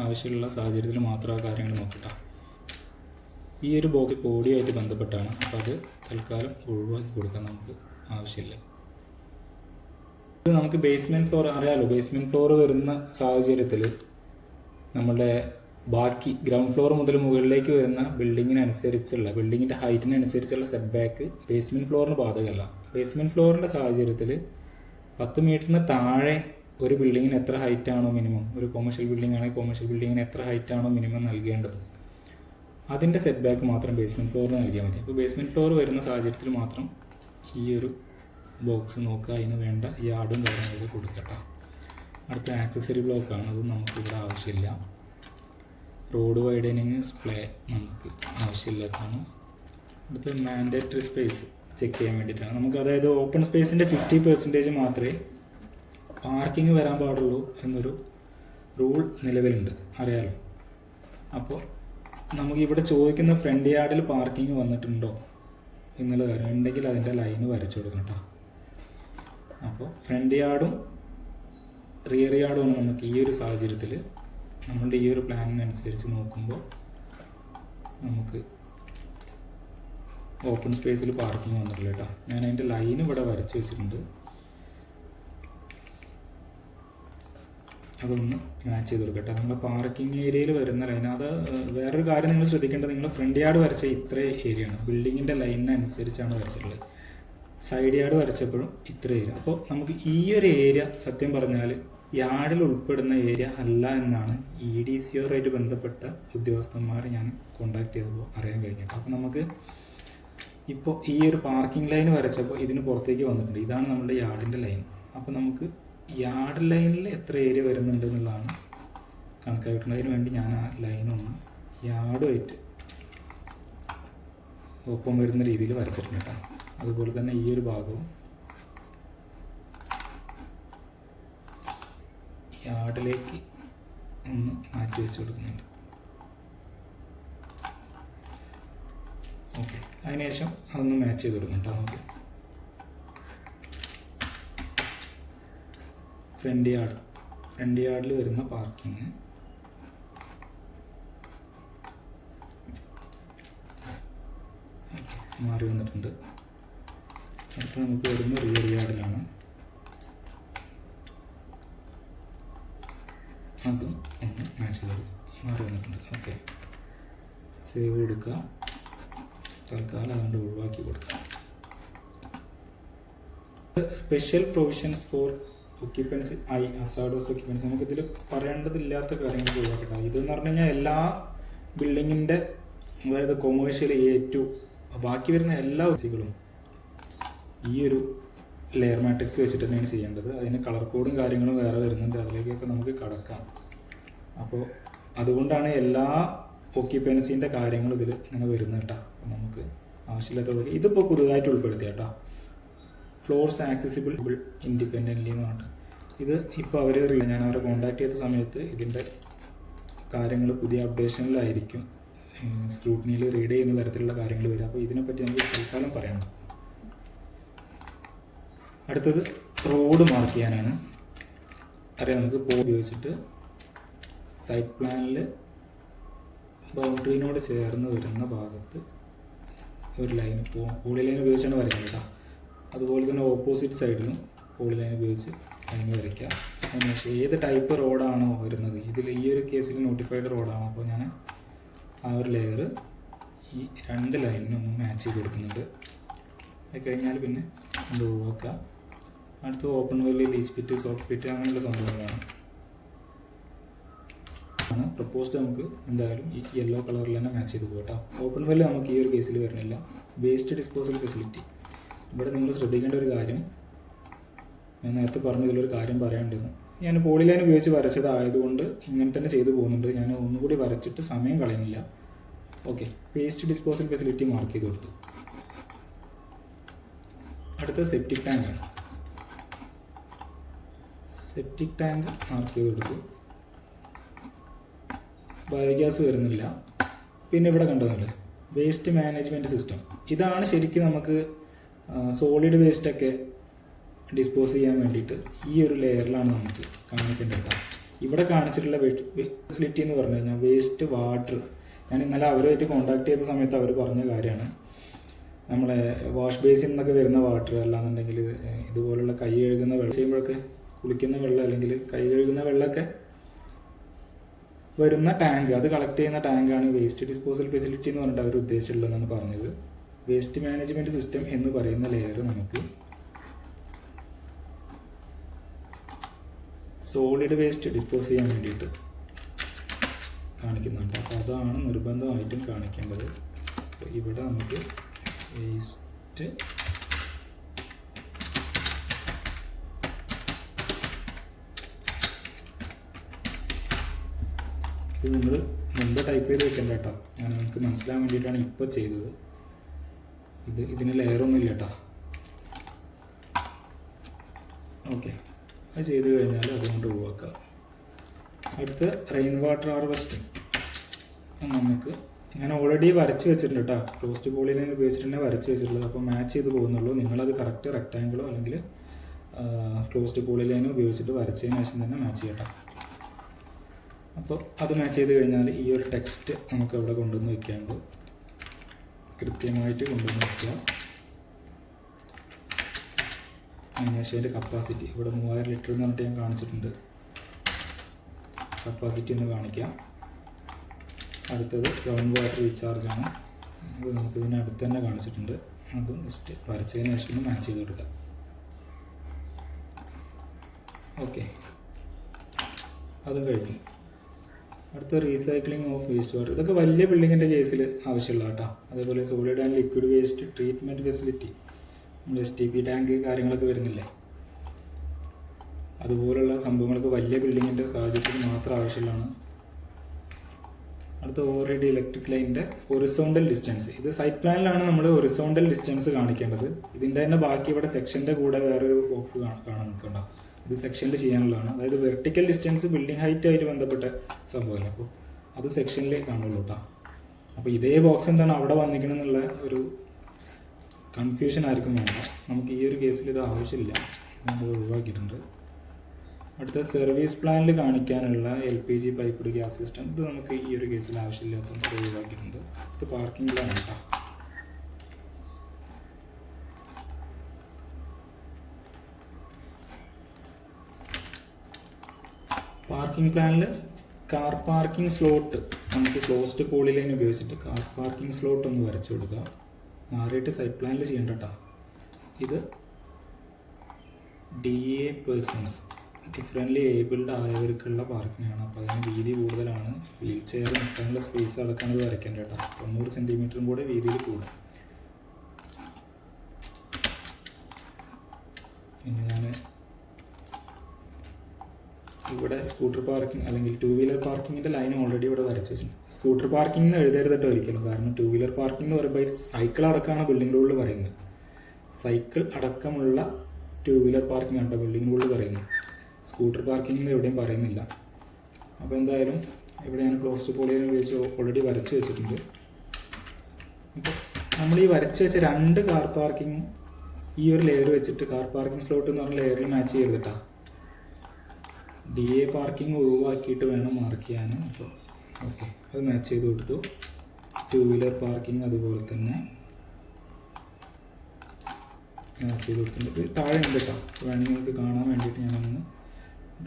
ആവശ്യമുള്ള സാഹചര്യത്തിൽ മാത്രം ആ കാര്യങ്ങൾ നോക്കട്ടെ. ഈ ഒരു ബോക്സ് ബോഡിയായിട്ട് ബന്ധപ്പെട്ടാണ്, അപ്പോൾ അത് തൽക്കാലം ഒഴിവാക്കി കൊടുക്കാൻ നമുക്ക് ആവശ്യമില്ല. ഇത് നമുക്ക് ബേസ്മെൻറ്റ് ഫ്ലോർ അറിയാമല്ലോ. ബേസ്മെൻറ്റ് ഫ്ലോർ വരുന്ന സാഹചര്യത്തിൽ നമ്മളുടെ ബാക്കി ഗ്രൗണ്ട് ഫ്ലോർ മുതൽ മുകളിലേക്ക് വരുന്ന ബിൽഡിങ്ങിൻ്റെ ഹൈറ്റിനനുസരിച്ചുള്ള സെറ്റ് ബാക്ക് ബേസ്മെൻറ്റ് ഫ്ലോറിന് ബാധകമല്ല. ബേസ്മെൻറ്റ് ഫ്ലോറിൻ്റെ സാഹചര്യത്തിൽ 10 മീറ്ററിന് താഴെ ഒരു ബിൽഡിങ്ങിന് എത്ര ഹൈറ്റാണോ മിനിമം, ഒരു കൊമേഴ്ഷ്യൽ ബിൽഡിംഗ് ആണെങ്കിൽ കൊമേഴ്ഷ്യൽ ബിൽഡിങ്ങിന് എത്ര ഹൈറ്റാണോ മിനിമം നൽകേണ്ടത്, അതിൻ്റെ സെറ്റ് ബാക്ക് മാത്രം ബേസ്മെൻറ്റ് ഫ്ലോറിന് നൽകിയാൽ മതി. അപ്പോൾ ബേസ്മെൻറ്റ് ഫ്ലോർ വരുന്ന സാഹചര്യത്തിൽ മാത്രം ഈ ഒരു ബോക്സ് നോക്കുക, അതിന് വേണ്ട യാർഡും കാര്യങ്ങളൊക്കെ കൊടുക്കട്ടെ. അടുത്ത ആക്സസറി ബ്ലോക്കാണ്, അത് നമുക്കിവിടെ ആവശ്യമില്ല. റോഡ് വൈഡനിങ് സ്പ്ലേ നമുക്ക് ആവശ്യമില്ലാത്തതാണ്. അടുത്ത മാൻഡേറ്ററി സ്പേസ് ചെക്ക് ചെയ്യാൻ വേണ്ടിയിട്ടാണ് നമുക്ക്. അതായത് ഓപ്പൺ സ്പേസിൻ്റെ 50% മാത്രമേ പാർക്കിംഗ് വരാൻ പാടുള്ളൂ എന്നൊരു റൂൾ നിലവിലുണ്ട്, അറിയാലോ. അപ്പോൾ നമുക്കിവിടെ ചോദിക്കുന്ന ഫ്രണ്ട് യാർഡിൽ പാർക്കിംഗ് വന്നിട്ടുണ്ടോ എന്നുള്ള കാര്യം ഉണ്ടെങ്കിൽ അതിൻ്റെ ലൈന് വരച്ചു കൊടുക്കണം കേട്ടോ. അപ്പോൾ ഫ്രണ്ട് യാർഡും റിയർ യാർഡുമാണ് നമുക്ക് ഈ ഒരു സാഹചര്യത്തിൽ നമ്മളുടെ ഈ ഒരു പ്ലാനിനനുസരിച്ച് നോക്കുമ്പോൾ നമുക്ക് ഓപ്പൺ സ്പേസിൽ പാർക്കിംഗ് വന്നിട്ടില്ല കേട്ടോ. ഞാൻ അതിൻ്റെ ലൈൻ ഇവിടെ വരച്ച് വെച്ചിട്ടുണ്ട്, അതൊന്ന് മാച്ച് ചെയ്ത് കൊടുക്കട്ടെ. നമ്മൾ പാർക്കിംഗ് ഏരിയയിൽ വരുന്ന ലൈൻ, അത് വേറൊരു കാര്യം നിങ്ങൾ ശ്രദ്ധിക്കേണ്ടത്, നിങ്ങൾ ഫ്രണ്ട് യാർഡ് വരച്ച ഇത്ര ഏരിയയാണ്, ബിൽഡിങ്ങിൻ്റെ ലൈനിനനുസരിച്ചാണ് വരച്ചിട്ടുള്ളത്. സൈഡ് യാർഡ് വരച്ചപ്പോഴും ഇത്ര ഏരിയ. അപ്പോൾ നമുക്ക് ഈ ഒരു ഏരിയ സത്യം പറഞ്ഞാൽ യാർഡിൽ ഉൾപ്പെടുന്ന ഏരിയ അല്ല എന്നാണ് EDCOറുമായിട്ട് ബന്ധപ്പെട്ട ഉദ്യോഗസ്ഥന്മാരെ ഞാൻ കോണ്ടാക്ട് ചെയ്തപ്പോൾ അറിയാൻ കഴിഞ്ഞിട്ട്. അപ്പോൾ നമുക്ക് ഇപ്പോൾ ഈ ഒരു പാർക്കിംഗ് ലൈൻ വരച്ചപ്പോൾ ഇതിന് പുറത്തേക്ക് വന്നിട്ടുണ്ട്. ഇതാണ് നമ്മുടെ യാർഡിൻ്റെ ലൈൻ. അപ്പോൾ നമുക്ക് യാർഡ് ലൈനിൽ എത്ര ഏരിയ വരുന്നുണ്ട് എന്നുള്ളതാണ് കണക്കാക്കുന്നതിന് വേണ്ടി ഞാൻ ആ ലൈനൊന്ന് യാർഡുമായിട്ട് ഒപ്പം വരുന്ന രീതിയിൽ വരച്ചിട്ടുണ്ട് കേട്ടോ. അതുപോലെ തന്നെ ഈ ഒരു ഭാഗവും യാർഡിലേക്ക് ഒന്ന് മാറ്റി വെച്ച് കൊടുക്കുന്നുണ്ട്. അതിനുശേഷം അതൊന്ന് മാച്ച് ചെയ്ത് കൊടുക്കണം കേട്ടോ. നമുക്ക് ഫ്രണ്ട് യാർഡിൽ വരുന്ന പാർക്കിങ്, മാറി വന്നിട്ടുണ്ട്. അടുത്ത് നമുക്ക് വരുന്ന റിയർ യാർഡിലാണ്, അതും ഒന്ന് മാച്ച് ചെയ്ത് കൊടുക്കുക. മാറി വന്നിട്ടുണ്ട്. ഓക്കെ, സേവ് കൊടുക്കുക. തൽക്കാലം അതുകൊണ്ട് ഒഴിവാക്കി കൊടുക്കുക. Special provisions for occupancy hazardous occupancy, നമുക്കിതിൽ പറയേണ്ടതില്ലാത്ത കാര്യങ്ങൾ ഒഴിവാക്കട്ടെ. ഇതെന്ന് പറഞ്ഞു കഴിഞ്ഞാൽ എല്ലാ ബിൽഡിങ്ങിൻ്റെ, അതായത് കൊമേഴ്ഷ്യൽ A2 ബാക്കി വരുന്ന എല്ലാ വസ്തുക്കളും ഈ ഒരു ലെയർ മാട്രിക്സ് വെച്ചിട്ട് തന്നെയാണ് ചെയ്യേണ്ടത്. അതിന് കളർ കോഡും കാര്യങ്ങളും വേറെ വരുന്നുണ്ട്, അതിലേക്കൊക്കെ നമുക്ക് കടക്കാം. അപ്പോൾ അതുകൊണ്ടാണ് എല്ലാ ഒക്യുപ്പൻസിൻ്റെ കാര്യങ്ങൾ ഇതിൽ ഇങ്ങനെ വരുന്നത് കേട്ടോ. അപ്പം നമുക്ക് ആവശ്യമില്ലാത്ത ഇതിപ്പോൾ പുതുതായിട്ട് ഉൾപ്പെടുത്തിയ കേട്ടോ. ഫ്ലോർസ് ആക്സസിബിൾ ഇൻഡിപെൻഡൻ്റ്ലി എന്ന് പറഞ്ഞിട്ട് ഇത് ഇപ്പോൾ അവർ ഞാൻ അവരെ കോൺടാക്ട് ചെയ്ത സമയത്ത് ഇതിൻ്റെ കാര്യങ്ങൾ പുതിയ അപ്ഡേഷനിലായിരിക്കും, സ്ക്രൂട്ടിനിയിൽ റീഡ് ചെയ്യുന്ന തരത്തിലുള്ള കാര്യങ്ങൾ വരും. അപ്പോൾ ഇതിനെപ്പറ്റി നമുക്ക് തൽക്കാലം പറയണം. അടുത്തത് റോഡ് മാർക്ക് ചെയ്യാനാണ്. അറിയാം, നമുക്ക് ഉപയോഗിച്ചിട്ട് സൈറ്റ് പ്ലാനിൽ ബൗണ്ടറിനോട് ചേർന്ന് വരുന്ന ഭാഗത്ത് ഒരു ലൈൻ, പോളി ലൈൻ ഉപയോഗിച്ചാണ് വരയ്ക്കുന്നത് കേട്ടോ. അതുപോലെ തന്നെ ഓപ്പോസിറ്റ് സൈഡിലും പോളി ലൈൻ ഉപയോഗിച്ച് ലൈൻ വരയ്ക്കുക. അതിനുശേഷം ഏത് ടൈപ്പ് റോഡാണോ വരുന്നത്, ഇതിൽ ഈ ഒരു കേസിൽ നോട്ടിഫൈഡ് റോഡാണോ, അപ്പോൾ ഞാൻ ആ ഒരു ലെയർ ഈ 2 ലൈനിനൊന്ന് മാച്ച് ചെയ്ത് കൊടുക്കുന്നുണ്ട്. അത് കഴിഞ്ഞാൽ പിന്നെ അത് ഒഴിവാക്കുക. അടുത്ത് open well, leach pit, soft pit അങ്ങനെയുള്ള സംഭവങ്ങളാണ് പ്രപ്പോസ്ഡ്. നമുക്ക് എന്തായാലും ഈ യെല്ലോ കളറിൽ തന്നെ മാച്ച് ചെയ്ത് പോകട്ടോ. ഓപ്പൺ വെല്ല് നമുക്ക് ഈ ഒരു കേസിൽ വരുന്നില്ല. വേസ്റ്റ് ഡിസ്പോസൽ ഫെസിലിറ്റി, ഇവിടെ നിങ്ങൾ ശ്രദ്ധിക്കേണ്ട ഒരു കാര്യം, ഞാൻ നേരത്തെ പറഞ്ഞു ഇതിലൊരു കാര്യം പറയാനുണ്ടെന്ന്. ഞാൻ പോളി ലൈൻ ഉപയോഗിച്ച് വരച്ചതായതുകൊണ്ട് ഇങ്ങനെ തന്നെ ചെയ്തു പോകുന്നുണ്ട്. ഞാൻ ഒന്നുകൂടി വരച്ചിട്ട് സമയം കളയുന്നില്ല. Okay, waste disposal facility mark ചെയ്ത് കൊടുത്തു. അടുത്ത സെപ്റ്റിക് ടാങ്കാണ്. സെപ്റ്റിക് ടാങ്ക് മാർക്ക് ചെയ്ത് കൊടുത്തു. ബയോഗ്യാസ് വരുന്നില്ല. പിന്നെ ഇവിടെ കണ്ടതല്ലേ വേസ്റ്റ് മാനേജ്മെൻറ്റ് സിസ്റ്റം, ഇതാണ് ശരിക്കും നമുക്ക് സോളിഡ് വേസ്റ്റൊക്കെ ഡിസ്പോസ് ചെയ്യാൻ വേണ്ടിയിട്ട് ഈ ഒരു ലെയറിലാണ് നമുക്ക് കാണിക്കേണ്ടത്. ഇവിടെ കാണിച്ചിട്ടുള്ള ഫെസിലിറ്റി എന്ന് പറഞ്ഞു കഴിഞ്ഞാൽ വേസ്റ്റ് വാട്ടർ, ഞാൻ ഇന്നലെ അവരുമായിട്ട് കോൺടാക്ട് ചെയ്ത സമയത്ത് അവർ പറഞ്ഞ കാര്യമാണ്. നമ്മളെ വാഷ് ബേസിൽ നിന്നൊക്കെ വരുന്ന വാട്ടർ, അല്ലാന്നുണ്ടെങ്കിൽ ഇതുപോലുള്ള കൈ കഴുകുന്ന വെള്ളം ചെയ്യുമ്പോഴൊക്കെ, കുളിക്കുന്ന വെള്ളം അല്ലെങ്കിൽ കൈ കഴുകുന്ന വെള്ളമൊക്കെ വരുന്ന ടാങ്ക്, അത് കളക്ട് ചെയ്യുന്ന ടാങ്കാണ് വേസ്റ്റ് ഡിസ്പോസൽ ഫെസിലിറ്റി എന്ന് പറഞ്ഞിട്ട് അവർ ഉദ്ദേശിച്ചിട്ടുള്ളതെന്നാണ് പറഞ്ഞത്. വേസ്റ്റ് മാനേജ്മെൻറ്റ് സിസ്റ്റം എന്ന് പറയുന്ന ലെയർ നമുക്ക് സോളിഡ് വേസ്റ്റ് ഡിസ്പോസ് ചെയ്യാൻ വേണ്ടിയിട്ട് കാണിക്കുന്നുണ്ട്. അപ്പോൾ അതാണ് നിർബന്ധമായിട്ടും കാണിക്കേണ്ടത്. അപ്പോൾ ഇവിടെ നമുക്ക് വേസ്റ്റ് ഇത് നിങ്ങൾ മുമ്പ് ടൈപ്പ് ചെയ്ത് വെക്കണ്ട കേട്ടോ. ഞാൻ നിങ്ങൾക്ക് മനസ്സിലാൻ വേണ്ടിയിട്ടാണ് ഇപ്പോൾ ചെയ്തത്. ഇതിന് ലെയറൊന്നും ഇല്ല കേട്ടോ. ഓക്കെ, അത് ചെയ്ത് കഴിഞ്ഞാൽ അതുകൊണ്ട് ഒഴിവാക്കുക. അടുത്ത് റെയിൻ വാട്ടർ ഹാർവെസ്റ്റിംഗ് നമുക്ക് ഞാൻ ഓൾറെഡി വരച്ച് വെച്ചിട്ടുണ്ട് കേട്ടോ. ക്ലോസ്ഡ് പോളി ലൈൻ ഉപയോഗിച്ചിട്ട് തന്നെ വരച്ച് വെച്ചിട്ടുള്ളത്. അപ്പോൾ മാച്ച് ചെയ്ത് പോകുന്നുള്ളൂ. നിങ്ങളത് കറക്റ്റ് റെക്റ്റാങ്കിളോ അല്ലെങ്കിൽ ക്ലോസ്ഡ് പോളി ലൈനോ ഉപയോഗിച്ചിട്ട് വരച്ചതിന് ശേഷം തന്നെ മാച്ച് ചെയ്യട്ടോ. അപ്പോൾ അത് മാച്ച് ചെയ്ത് കഴിഞ്ഞാൽ ഈ ഒരു ടെക്സ്റ്റ് നമുക്ക് ഇവിടെ കൊണ്ടുവന്ന് വയ്ക്കാണ്ട് കൃത്യമായിട്ട് കൊണ്ടുവന്ന് വയ്ക്കുക. അതിനുശേഷം അതിൻ്റെ കപ്പാസിറ്റി ഇവിടെ 3000 ലിറ്റർ എന്ന് പറഞ്ഞിട്ട് ഞാൻ കാണിച്ചിട്ടുണ്ട്. കപ്പാസിറ്റി ഒന്ന് കാണിക്കാം. അടുത്തത് ഗ്രൗണ്ട് വാട്ടർ റീചാർജാണ്. അത് നമുക്ക് ഇതിനടുത്ത് തന്നെ കാണിച്ചിട്ടുണ്ട്. അതും ജസ്റ്റ് വരച്ചതിന് ശേഷം ഒന്ന് മാച്ച് ചെയ്ത് കൊടുക്കാം. ഓക്കെ, അതും കഴിഞ്ഞു. അടുത്ത റീസൈക്ലിംഗ് ഓഫ് വേസ്റ്റ് വാട്ടർ, ഇതൊക്കെ വലിയ ബിൽഡിങ്ങിൻ്റെ കേസിൽ ആവശ്യമുള്ള കേട്ടോ. അതേപോലെ solid and liquid waste treatment facility, നമ്മൾ STP ടാങ്ക് കാര്യങ്ങളൊക്കെ വരുന്നില്ലേ, അതുപോലുള്ള സംഭവങ്ങളൊക്കെ വലിയ ബിൽഡിങ്ങിൻ്റെ സാഹചര്യത്തിൽ മാത്രം ആവശ്യമുള്ളതാണ്. അടുത്ത ഓവർ ഇലക്ട്രിക് ലൈനിൻ്റെ ഹൊറിസോണ്ടൽ ഡിസ്റ്റൻസ്, ഇത് സൈറ്റ് പ്ലാനിലാണ് നമ്മൾ ഹൊറിസോണ്ടൽ ഡിസ്റ്റൻസ് കാണിക്കേണ്ടത്. ഇതിൻ്റെ തന്നെ ബാക്കി ഇവിടെ സെക്ഷൻ്റെ കൂടെ വേറൊരു ബോക്സ് കാണാൻ നിൽക്കണ്ട. ഇത് സെക്ഷനിൽ ചെയ്യാനുള്ളതാണ്. അതായത് വെർട്ടിക്കൽ ഡിസ്റ്റൻസ് ബിൽഡിംഗ് ഹൈറ്റ് ആയിട്ട് ബന്ധപ്പെട്ട സംഭവമല്ല, അപ്പോൾ അത് സെക്ഷനിലേ കാണുള്ളൂ കേട്ടോ. അപ്പോൾ ഇതേ ബോക്സ് എന്താണ് അവിടെ വന്നിരിക്കണമെന്നുള്ള ഒരു കൺഫ്യൂഷൻ ആർക്കും വേണ്ട. നമുക്ക് ഈ ഒരു കേസിൽ ഇത് ആവശ്യമില്ല, നമ്മൾ ഒഴിവാക്കിയിട്ടുണ്ട്. അടുത്ത സർവീസ് പ്ലാനിൽ കാണിക്കാനുള്ള LPG പൈപ്പ്ഡ് ഗ്യാസ് സിസ്റ്റം, ഇത് നമുക്ക് ഈ ഒരു കേസിൽ ആവശ്യമില്ലാത്തതുകൊണ്ട് ഒഴിവാക്കിയിട്ടുണ്ട്. ഇത് പാർക്കിംഗ് പ്ലാൻ കേട്ടോ. പാർക്കിംഗ് പ്ലാനിൽ കാർ പാർക്കിംഗ് സ്ലോട്ട് നമുക്ക് ക്ലോസ്ഡ് പോളിലൈൻ ഉപയോഗിച്ചിട്ട് കാർ പാർക്കിംഗ് സ്ലോട്ട് ഒന്ന് വരച്ചു കൊടുക്കുക. മാറിയിട്ട് സൈറ്റ് പ്ലാനിൽ ചെയ്യേണ്ട കേട്ടോ. ഇത് DA പേഴ്സൺസ് ഡിഫറെൻ്റ്ലി ഏബിൾഡ് ആയവർക്കുള്ള പാർക്കിംഗാണ്. അപ്പോൾ അതിന് വീതി കൂടുതലാണ്. വീൽ ചെയർ നിൽക്കാനുള്ള സ്പേസ് അടക്കാണ് ഇത് വരയ്ക്കേണ്ട കേട്ടോ. 90 സെൻറ്റിമീറ്ററും കൂടെ വീതിയിൽ കൂടും. പിന്നെ ഞാൻ ഇവിടെ സ്കൂട്ടർ പാർക്കിംഗ് അല്ലെങ്കിൽ 2 വീലർ പാർക്കിങ്ങിൻ്റെ ലൈൻ ഓൾറെഡി ഇവിടെ വരച്ച് വെച്ചിട്ടുണ്ട്. സ്കൂട്ടർ പാർക്കിംഗ് എന്ന് എഴുതരുതട്ടോ ഒരിക്കലും. കാരണം 2 വീലർ പാർക്കിംഗ് എന്ന് പറയുമ്പോൾ സൈക്കിൾ അടക്കമാണ് ബിൽഡിംഗ് റൂളിൽ പറയുന്നത്. സൈക്കിൾ അടക്കമുള്ള 2 വീലർ പാർക്കിംഗ് ആണ് ബിൽഡിംഗ് റൂളിൽ പറയുന്നത്. സ്കൂട്ടർ പാർക്കിംഗ് എവിടെയും പറയുന്നില്ല. അപ്പോൾ എന്തായാലും ഇവിടെ ഞാൻ ക്ലോസ്ഡ് പോളിലൈൻ ഉപയോഗിച്ച് ഓൾറെഡി വരച്ച് വെച്ചിട്ടുണ്ട്. അപ്പോൾ നമ്മൾ ഈ വരച്ച് വെച്ച 2 കാർ പാർക്കിംഗ് ഈ ഒരു ലെയർ വെച്ചിട്ട് കാർ പാർക്കിംഗ് സ്ലോട്ട് എന്ന് പറഞ്ഞ ലെയറിൽ മാച്ച് ചെയ്തിട്ടാ. DA പാർക്കിംഗ് ഒഴിവാക്കിയിട്ട് വേണം മാർക്ക് ചെയ്യാൻ. അപ്പോൾ ഓക്കെ, അത് മാച്ച് ചെയ്ത് കൊടുത്തു. 2 വീലർ പാർക്കിംഗ് അതുപോലെ തന്നെ മാച്ച് ചെയ്ത് കൊടുത്തിട്ടുണ്ട്. താഴെ ഉണ്ട് കേട്ടോ. വേണമെങ്കിൽ നിങ്ങൾക്ക് കാണാൻ വേണ്ടിയിട്ട് ഞാനൊന്ന്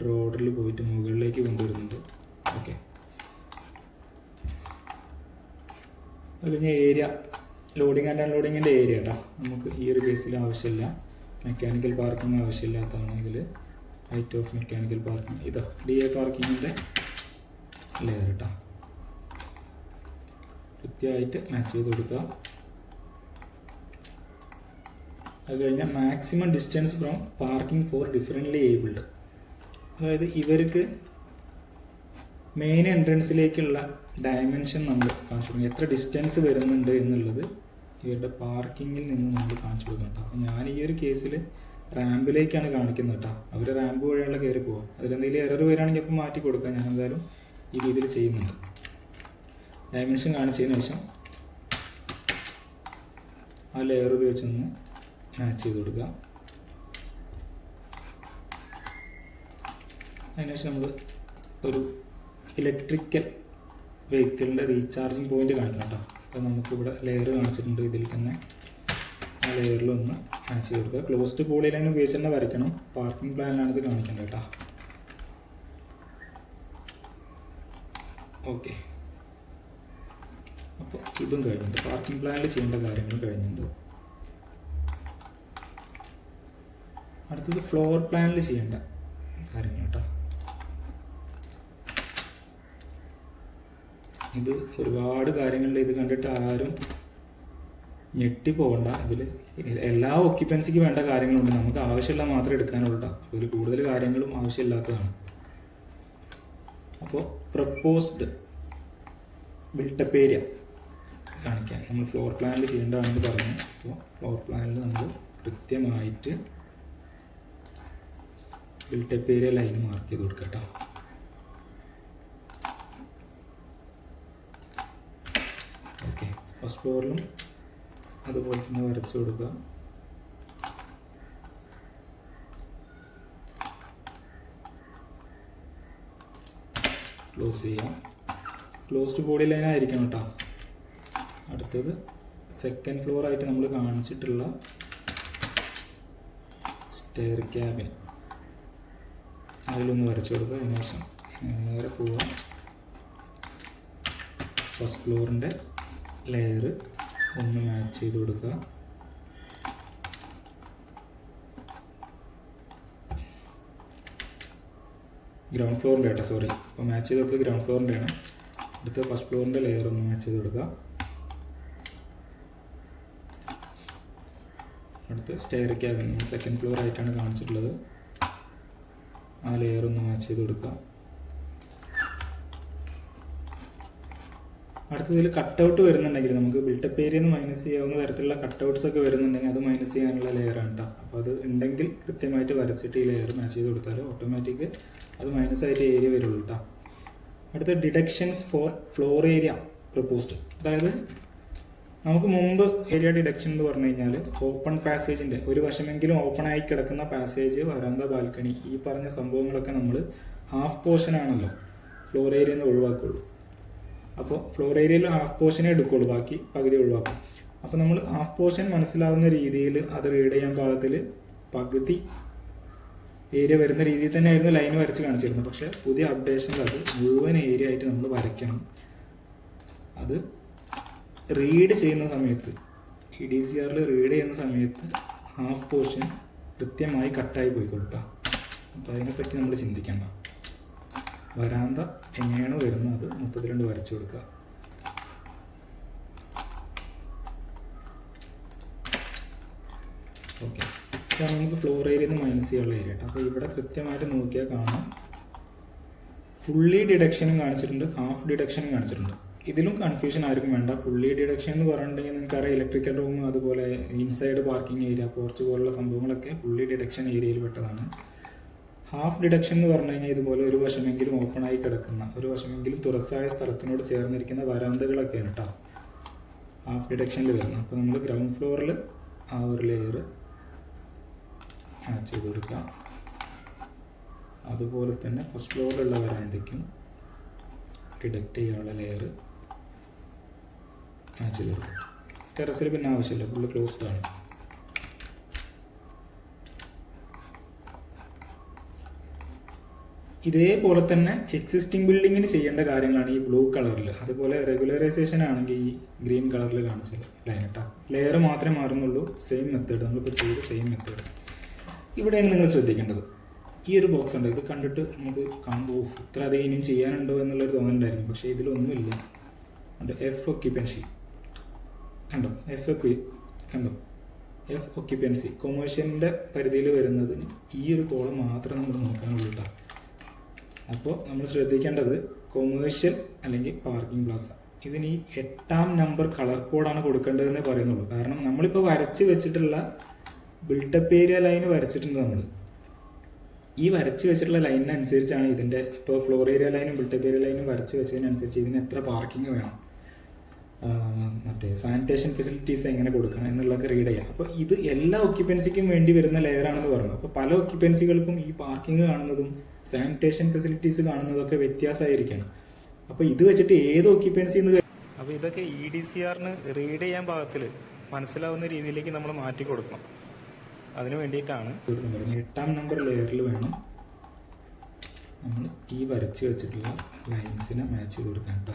ഡ്രോഡറിൽ പോയിട്ട് മുകളിലേക്ക് കൊണ്ടുവരുന്നുണ്ട്. ഓക്കെ, അത് കഴിഞ്ഞ് ഏരിയ ലോഡിങ് ആൻഡ് അൺലോഡിങ്ങിൻ്റെ ഏരിയ കേട്ടോ. നമുക്ക് ഈ ഒരു കേസിൽ ആവശ്യമില്ല. മെക്കാനിക്കൽ പാർക്കിംഗ് ആവശ്യമില്ലാത്തതാണ് ഇതിൽ. ഹൈറ്റ് ഓഫ് മെക്കാനിക്കൽ പാർക്കിംഗ് ഇതാ DA പാർക്കിങ്ങിൻ്റെ ലെയർ കേട്ടോ. കൃത്യമായിട്ട് മാച്ച് ചെയ്ത് കൊടുക്കുക. അത് കഴിഞ്ഞാൽ maximum distance from parking for differently abled, അതായത് ഇവർക്ക് മെയിൻ എൻട്രൻസിലേക്കുള്ള ഡയമെൻഷൻ നമ്മൾ കാണിച്ചു കൊടുക്കണം. എത്ര ഡിസ്റ്റൻസ് വരുന്നുണ്ട് എന്നുള്ളത് ഇവരുടെ പാർക്കിങ്ങിൽ നിന്ന് നമ്മൾ കാണിച്ചു കൊടുക്കണം. അപ്പോൾ ഞാൻ ഈ ഒരു കേസിൽ റാമ്പിലേക്കാണ് കാണിക്കുന്നത് കേട്ടോ. അവർ റാമ്പ് വഴിയുള്ള കയറി പോകും. അതിലെന്തെങ്കിലും എറർ വരികയാണെങ്കിൽ അപ്പം മാറ്റി കൊടുക്കാം. ഞാൻ എന്തായാലും ഈ രീതിയിൽ ചെയ്യുന്നുണ്ട്. ഡയമെൻഷൻ കാണിച്ചതിന് ശേഷം ആ ലെയർ ഉപയോഗിച്ചൊന്ന് മാച്ച് ചെയ്ത് കൊടുക്കുക. അതിനുശേഷം നമ്മൾ ഒരു ഇലക്ട്രിക്കൽ വെഹിക്കിളിൻ്റെ റീചാർജിങ് പോയിന്റ് കാണിക്കണം കേട്ടോ. അപ്പോൾ നമുക്കിവിടെ ലെയർ കാണിച്ചിട്ടുണ്ട്. ഇതിൽ തന്നെ ആ ലെയറിലൊന്ന് മാച്ച് ചെയ്ത് കൊടുക്കുക. ക്ലോസ്ഡ് പോളിലൈൻ ഉപയോഗിച്ച് തന്നെ വരയ്ക്കണം. പാർക്കിംഗ് പ്ലാനിലാണ് ഇത് കാണിക്കേണ്ടത് കേട്ടോ. ഓക്കെ, അപ്പോൾ ഇതും കഴിഞ്ഞിട്ടുണ്ട്. പാർക്കിംഗ് പ്ലാനിൽ ചെയ്യേണ്ട കാര്യങ്ങൾ കഴിഞ്ഞിട്ടുണ്ട്. അടുത്തത് ഫ്ലോർ പ്ലാനിൽ ചെയ്യേണ്ട കാര്യങ്ങൾ കേട്ടോ. ഇത് ഒരുപാട് കാര്യങ്ങളുണ്ട്. ഇത് കണ്ടിട്ട് ആരും ഞെട്ടിപ്പോകണ്ട. ഇതിൽ എല്ലാ ഒക്യുപ്പൻസിക്ക് വേണ്ട കാര്യങ്ങളുണ്ട്. നമുക്ക് ആവശ്യമുള്ള മാത്രമേ എടുക്കാനുള്ളൂ കേട്ടോ. അതിൽ കൂടുതൽ കാര്യങ്ങളും ആവശ്യമില്ലാത്തതാണ്. അപ്പോൾ പ്രപ്പോസ്ഡ് ബിൽട്ടപ്പ് ഏരിയ കാണിക്കാൻ നമ്മൾ ഫ്ലോർ പ്ലാനിൽ ചെയ്യേണ്ടതാണെന്ന് പറഞ്ഞു. അപ്പോൾ ഫ്ലോർ പ്ലാനിൽ നമ്മൾ കൃത്യമായിട്ട് ബിൽട്ടപ്പ് ഏരിയ ലൈൻ മാർക്ക് ചെയ്ത് കൊടുക്കുക കേട്ടോ. ഓക്കെ, ഫസ്റ്റ് ഫ്ലോറിലും അതുപോലെ തന്നെ വരച്ചു കൊടുക്കുക. ക്ലോസ് ചെയ്യാം. ക്ലോസ്ഡ് ബോഡി ലൈൻ ആയിരിക്കണം കേട്ടോ. അടുത്തത് സെക്കൻഡ് ഫ്ലോർ ആയിട്ട് നമ്മൾ കാണിച്ചിട്ടുള്ള സ്റ്റെയർ ക്യാബിൻ, അതിലൊന്ന് വരച്ചു കൊടുക്കുക. അതിനുശേഷം നേരെ പോവാം. ഫസ്റ്റ് ഫ്ലോറിൻ്റെ ലെയർ ഒന്ന് മാച്ച് ചെയ്ത് കൊടുക്കുക. ഗ്രൗണ്ട് ഫ്ലോറിൻ്റെ കേട്ടോ, സോറി. അപ്പോൾ മാച്ച് ചെയ്ത് കൊടുത്തത് ഗ്രൗണ്ട് ഫ്ലോറിൻ്റെ ആണ്. അടുത്ത ഫസ്റ്റ് ഫ്ലോറിൻ്റെ ലെയർ ഒന്ന് മാച്ച് ചെയ്ത് കൊടുക്കുക. അടുത്ത സ്റ്റെയർ ക്യാബിൻ സെക്കൻഡ് ഫ്ലോർ ആയിട്ടാണ് കാണിച്ചിട്ടുള്ളത്. ആ ലെയർ ഒന്ന് മാച്ച് ചെയ്ത് കൊടുക്കുക. അടുത്തതിൽ കട്ടൗട്ട് വരുന്നുണ്ടെങ്കിൽ നമുക്ക് ബിൽട്ടപ്പ് ഏരിയയിൽ നിന്ന് മൈനസ് ചെയ്യാവുന്ന തരത്തിലുള്ള കട്ടൗട്ട്സ് ഒക്കെ വരുന്നുണ്ടെങ്കിൽ അത് മൈനസ് ചെയ്യാനുള്ള ലെയറാണ് കേട്ടോ. അപ്പോൾ അത് ഉണ്ടെങ്കിൽ കൃത്യമായിട്ട് വരച്ചിട്ട് ഈ ലെയർ മാച്ച് ചെയ്ത് കൊടുത്താൽ ഓട്ടോമാറ്റിക് അത് മൈനസ് ആയിട്ട് ഏരിയ വരുള്ളൂ കേട്ടോ. അടുത്ത deductions for floor area proposed, അതായത് നമുക്ക് മുമ്പ് ഏരിയ ഡിഡക്ഷൻ എന്ന് പറഞ്ഞു കഴിഞ്ഞാൽ ഓപ്പൺ പാസേജിൻ്റെ ഒരു വശമെങ്കിലും ഓപ്പൺ ആയി കിടക്കുന്ന പാസേജ്, വരാന്ത, ബാൽക്കണി, ഈ പറഞ്ഞ സംഭവങ്ങളൊക്കെ നമ്മൾ ഹാഫ് പോർഷൻ ആണല്ലോ ഫ്ലോർ ഏരിയയിൽ നിന്ന് ഒഴിവാക്കുള്ളൂ. അപ്പോൾ ഫ്ലോർ ഏരിയയിൽ ഹാഫ് പോർഷനേ എടുക്കുള്ളൂ, ബാക്കി പകുതി ഒഴിവാക്കും. അപ്പോൾ നമ്മൾ ഹാഫ് പോർഷൻ മനസ്സിലാവുന്ന രീതിയിൽ അത് റീഡ് ചെയ്യാൻ പാകത്തിൽ പകുതി ഏരിയ വരുന്ന രീതിയിൽ തന്നെയായിരുന്നു ലൈൻ വരച്ച് കാണിച്ചിരുന്നത്. പക്ഷേ പുതിയ അപ്ഡേഷനിൽ അത് മുഴുവൻ ഏരിയ ആയിട്ട് നമ്മൾ വരയ്ക്കണം. അത് റീഡ് ചെയ്യുന്ന സമയത്ത് EDCRൽ റീഡ് ചെയ്യുന്ന സമയത്ത് ഹാഫ് പോർഷൻ കൃത്യമായി കട്ടായി പോയിക്കൊള്ളൂട്ടോ. അപ്പോൾ അതിനെപ്പറ്റി നമ്മൾ ചിന്തിക്കേണ്ട. വരാന്ത എങ്ങനെയാണോ വരുന്നത് അത് മൊത്തത്തിലുണ്ട് വരച്ചു കൊടുക്കുക. ഓക്കെ, അപ്പോൾ നമുക്ക് ഫ്ലോർ ഏരിയയിൽ നിന്ന് മൈനസ് ചെയ്യാനുള്ള ഏരിയ കേട്ടോ. അപ്പോൾ ഇവിടെ കൃത്യമായിട്ട് നോക്കിയാൽ കാണാം, ഫുള്ളി ഡിഡക്ഷനും കാണിച്ചിട്ടുണ്ട്, ഹാഫ് ഡിഡക്ഷനും കാണിച്ചിട്ടുണ്ട്. ഇതിലും കൺഫ്യൂഷൻ ആർക്കും വേണ്ട. ഫുള്ളി ഡിഡക്ഷൻ എന്ന് പറഞ്ഞിട്ടുണ്ടെങ്കിൽ നിങ്ങൾക്കറിയാം, ഇലക്ട്രിക്കൽ റൂം, അതുപോലെ ഇൻസൈഡ് പാർക്കിംഗ് ഏരിയ, പോർച്ച് പോലുള്ള സംഭവങ്ങളൊക്കെ ഫുള്ളി ഡിഡക്ഷൻ ഏരിയയിൽ പെട്ടതാണ്. ഹാഫ് ഡിഡക്ഷൻ എന്ന് പറഞ്ഞു കഴിഞ്ഞാൽ ഇതുപോലെ ഒരു വശമെങ്കിലും ഓപ്പൺ ആയി കിടക്കുന്ന, ഒരു വശമെങ്കിലും തുറസായ സ്ഥലത്തിനോട് ചേർന്നിരിക്കുന്ന വരാന്തകളൊക്കെയാണ് കേട്ടോ ഹാഫ് ഡിഡക്ഷനിൽ വരുന്നത്. അപ്പോൾ നമ്മൾ ഗ്രൗണ്ട് ഫ്ലോറിൽ ആ ഒരു ലെയർ ആഡ് ചെയ്ത് കൊടുക്കാം. അതുപോലെ തന്നെ ഫസ്റ്റ് ഫ്ലോറിലുള്ള വരാന്തയ്ക്കും ഡിഡക്റ്റ് ചെയ്യാനുള്ള ലെയർ ആഡ് ചെയ്ത് കൊടുക്കാം. ടെറസിൽ പിന്നെ ആവശ്യമില്ല, ഫുള്ള് ക്ലോസ്ഡ് ആണ്. ഇതേപോലെ തന്നെ എക്സിസ്റ്റിംഗ് ബിൽഡിങ്ങിന് ചെയ്യേണ്ട കാര്യങ്ങളാണ് ഈ ബ്ലൂ കളറിൽ. അതുപോലെ റെഗുലറൈസേഷൻ ആണെങ്കിൽ ഈ ഗ്രീൻ കളറിൽ കാണിച്ചത് ലൈൻ കേട്ടോ. ലെയർ മാത്രമേ മാറുന്നുള്ളൂ, സെയിം മെത്തേഡ്, നമ്മളിപ്പോൾ ചെയ്ത് സെയിം മെത്തേഡ്. ഇവിടെയാണ് നിങ്ങൾ ശ്രദ്ധിക്കേണ്ടത്. ഈ ഒരു ബോക്സ് ഉണ്ട്, ഇത് കണ്ടിട്ട് നമുക്ക് കാണുമ്പോൾ ഇത്ര അധികം ഇനിയും ചെയ്യാനുണ്ടോ എന്നുള്ളൊരു തോന്നലുണ്ടായിരിക്കും. പക്ഷേ ഇതിലൊന്നുമില്ല. എഫ് ഒക്യുപ്പൻസി കണ്ടോ, എഫ് ഒക്യുപ്പൻസി കൊമേഴ്ഷ്യലിൻ്റെ പരിധിയിൽ വരുന്നതിന് ഈ ഒരു കോളം മാത്രം നമ്മൾ നോക്കാനുള്ളൂ കേട്ടോ. അപ്പോൾ നമ്മൾ ശ്രദ്ധിക്കേണ്ടത് കൊമേഴ്ഷ്യൽ അല്ലെങ്കിൽ പാർക്കിംഗ് പ്ലാസ, ഇതിന് ഈ 8ാം നമ്പർ കളർ കോഡാണ് കൊടുക്കേണ്ടതെന്നേ പറയുന്നുള്ളൂ. കാരണം നമ്മളിപ്പോൾ വരച്ച് വെച്ചിട്ടുള്ള ബിൽട്ടപ്പ് ഏരിയ ലൈൻ വരച്ചിട്ടുണ്ട്. നമ്മൾ ഈ വരച്ച് വെച്ചിട്ടുള്ള ലൈനിനനുസരിച്ചാണ് ഇതിൻ്റെ, ഇപ്പോൾ ഫ്ലോർ ഏരിയ ലൈനും ബിൽട്ടപ്പ് ഏരിയ ലൈനും വരച്ച് വെച്ചതിനനുസരിച്ച് ഇതിന് എത്ര പാർക്കിംഗ് വേണം, മറ്റേ സാനിറ്റേഷൻ ഫെസിലിറ്റീസ് എങ്ങനെ കൊടുക്കണം എന്നുള്ളതൊക്കെ റീഡ് ചെയ്യാം. അപ്പോൾ ഇത് എല്ലാ ഒക്യുപ്പൻസിക്കും വേണ്ടി വരുന്ന ലെയറാണെന്ന് പറഞ്ഞു. അപ്പോൾ പല ഒക്യുപ്പൻസികൾക്കും ഈ പാർക്കിംഗ് കാണുന്നതും സാനിറ്റേഷൻ ഫെസിലിറ്റീസ് കാണുന്നതൊക്കെ വ്യത്യാസമായിരിക്കണം. അപ്പോൾ ഇത് വെച്ചിട്ട് ഏത് ഒക്യുപ്പൻസി എന്ന്, അപ്പോൾ ഇതൊക്കെ EDCRന് റീഡ് ചെയ്യാൻ പാകത്തിൽ മനസ്സിലാവുന്ന രീതിയിലേക്ക് നമ്മൾ മാറ്റി കൊടുക്കണം. അതിന് വേണ്ടിയിട്ടാണ് 8ാം നമ്പർ ലെയറിൽ വേണം നമ്മൾ ഈ വരച്ച് വെച്ചിട്ടുള്ള ലൈൻസിനെ മാച്ച് ചെയ്ത് കൊടുക്കാൻ കേട്ടോ.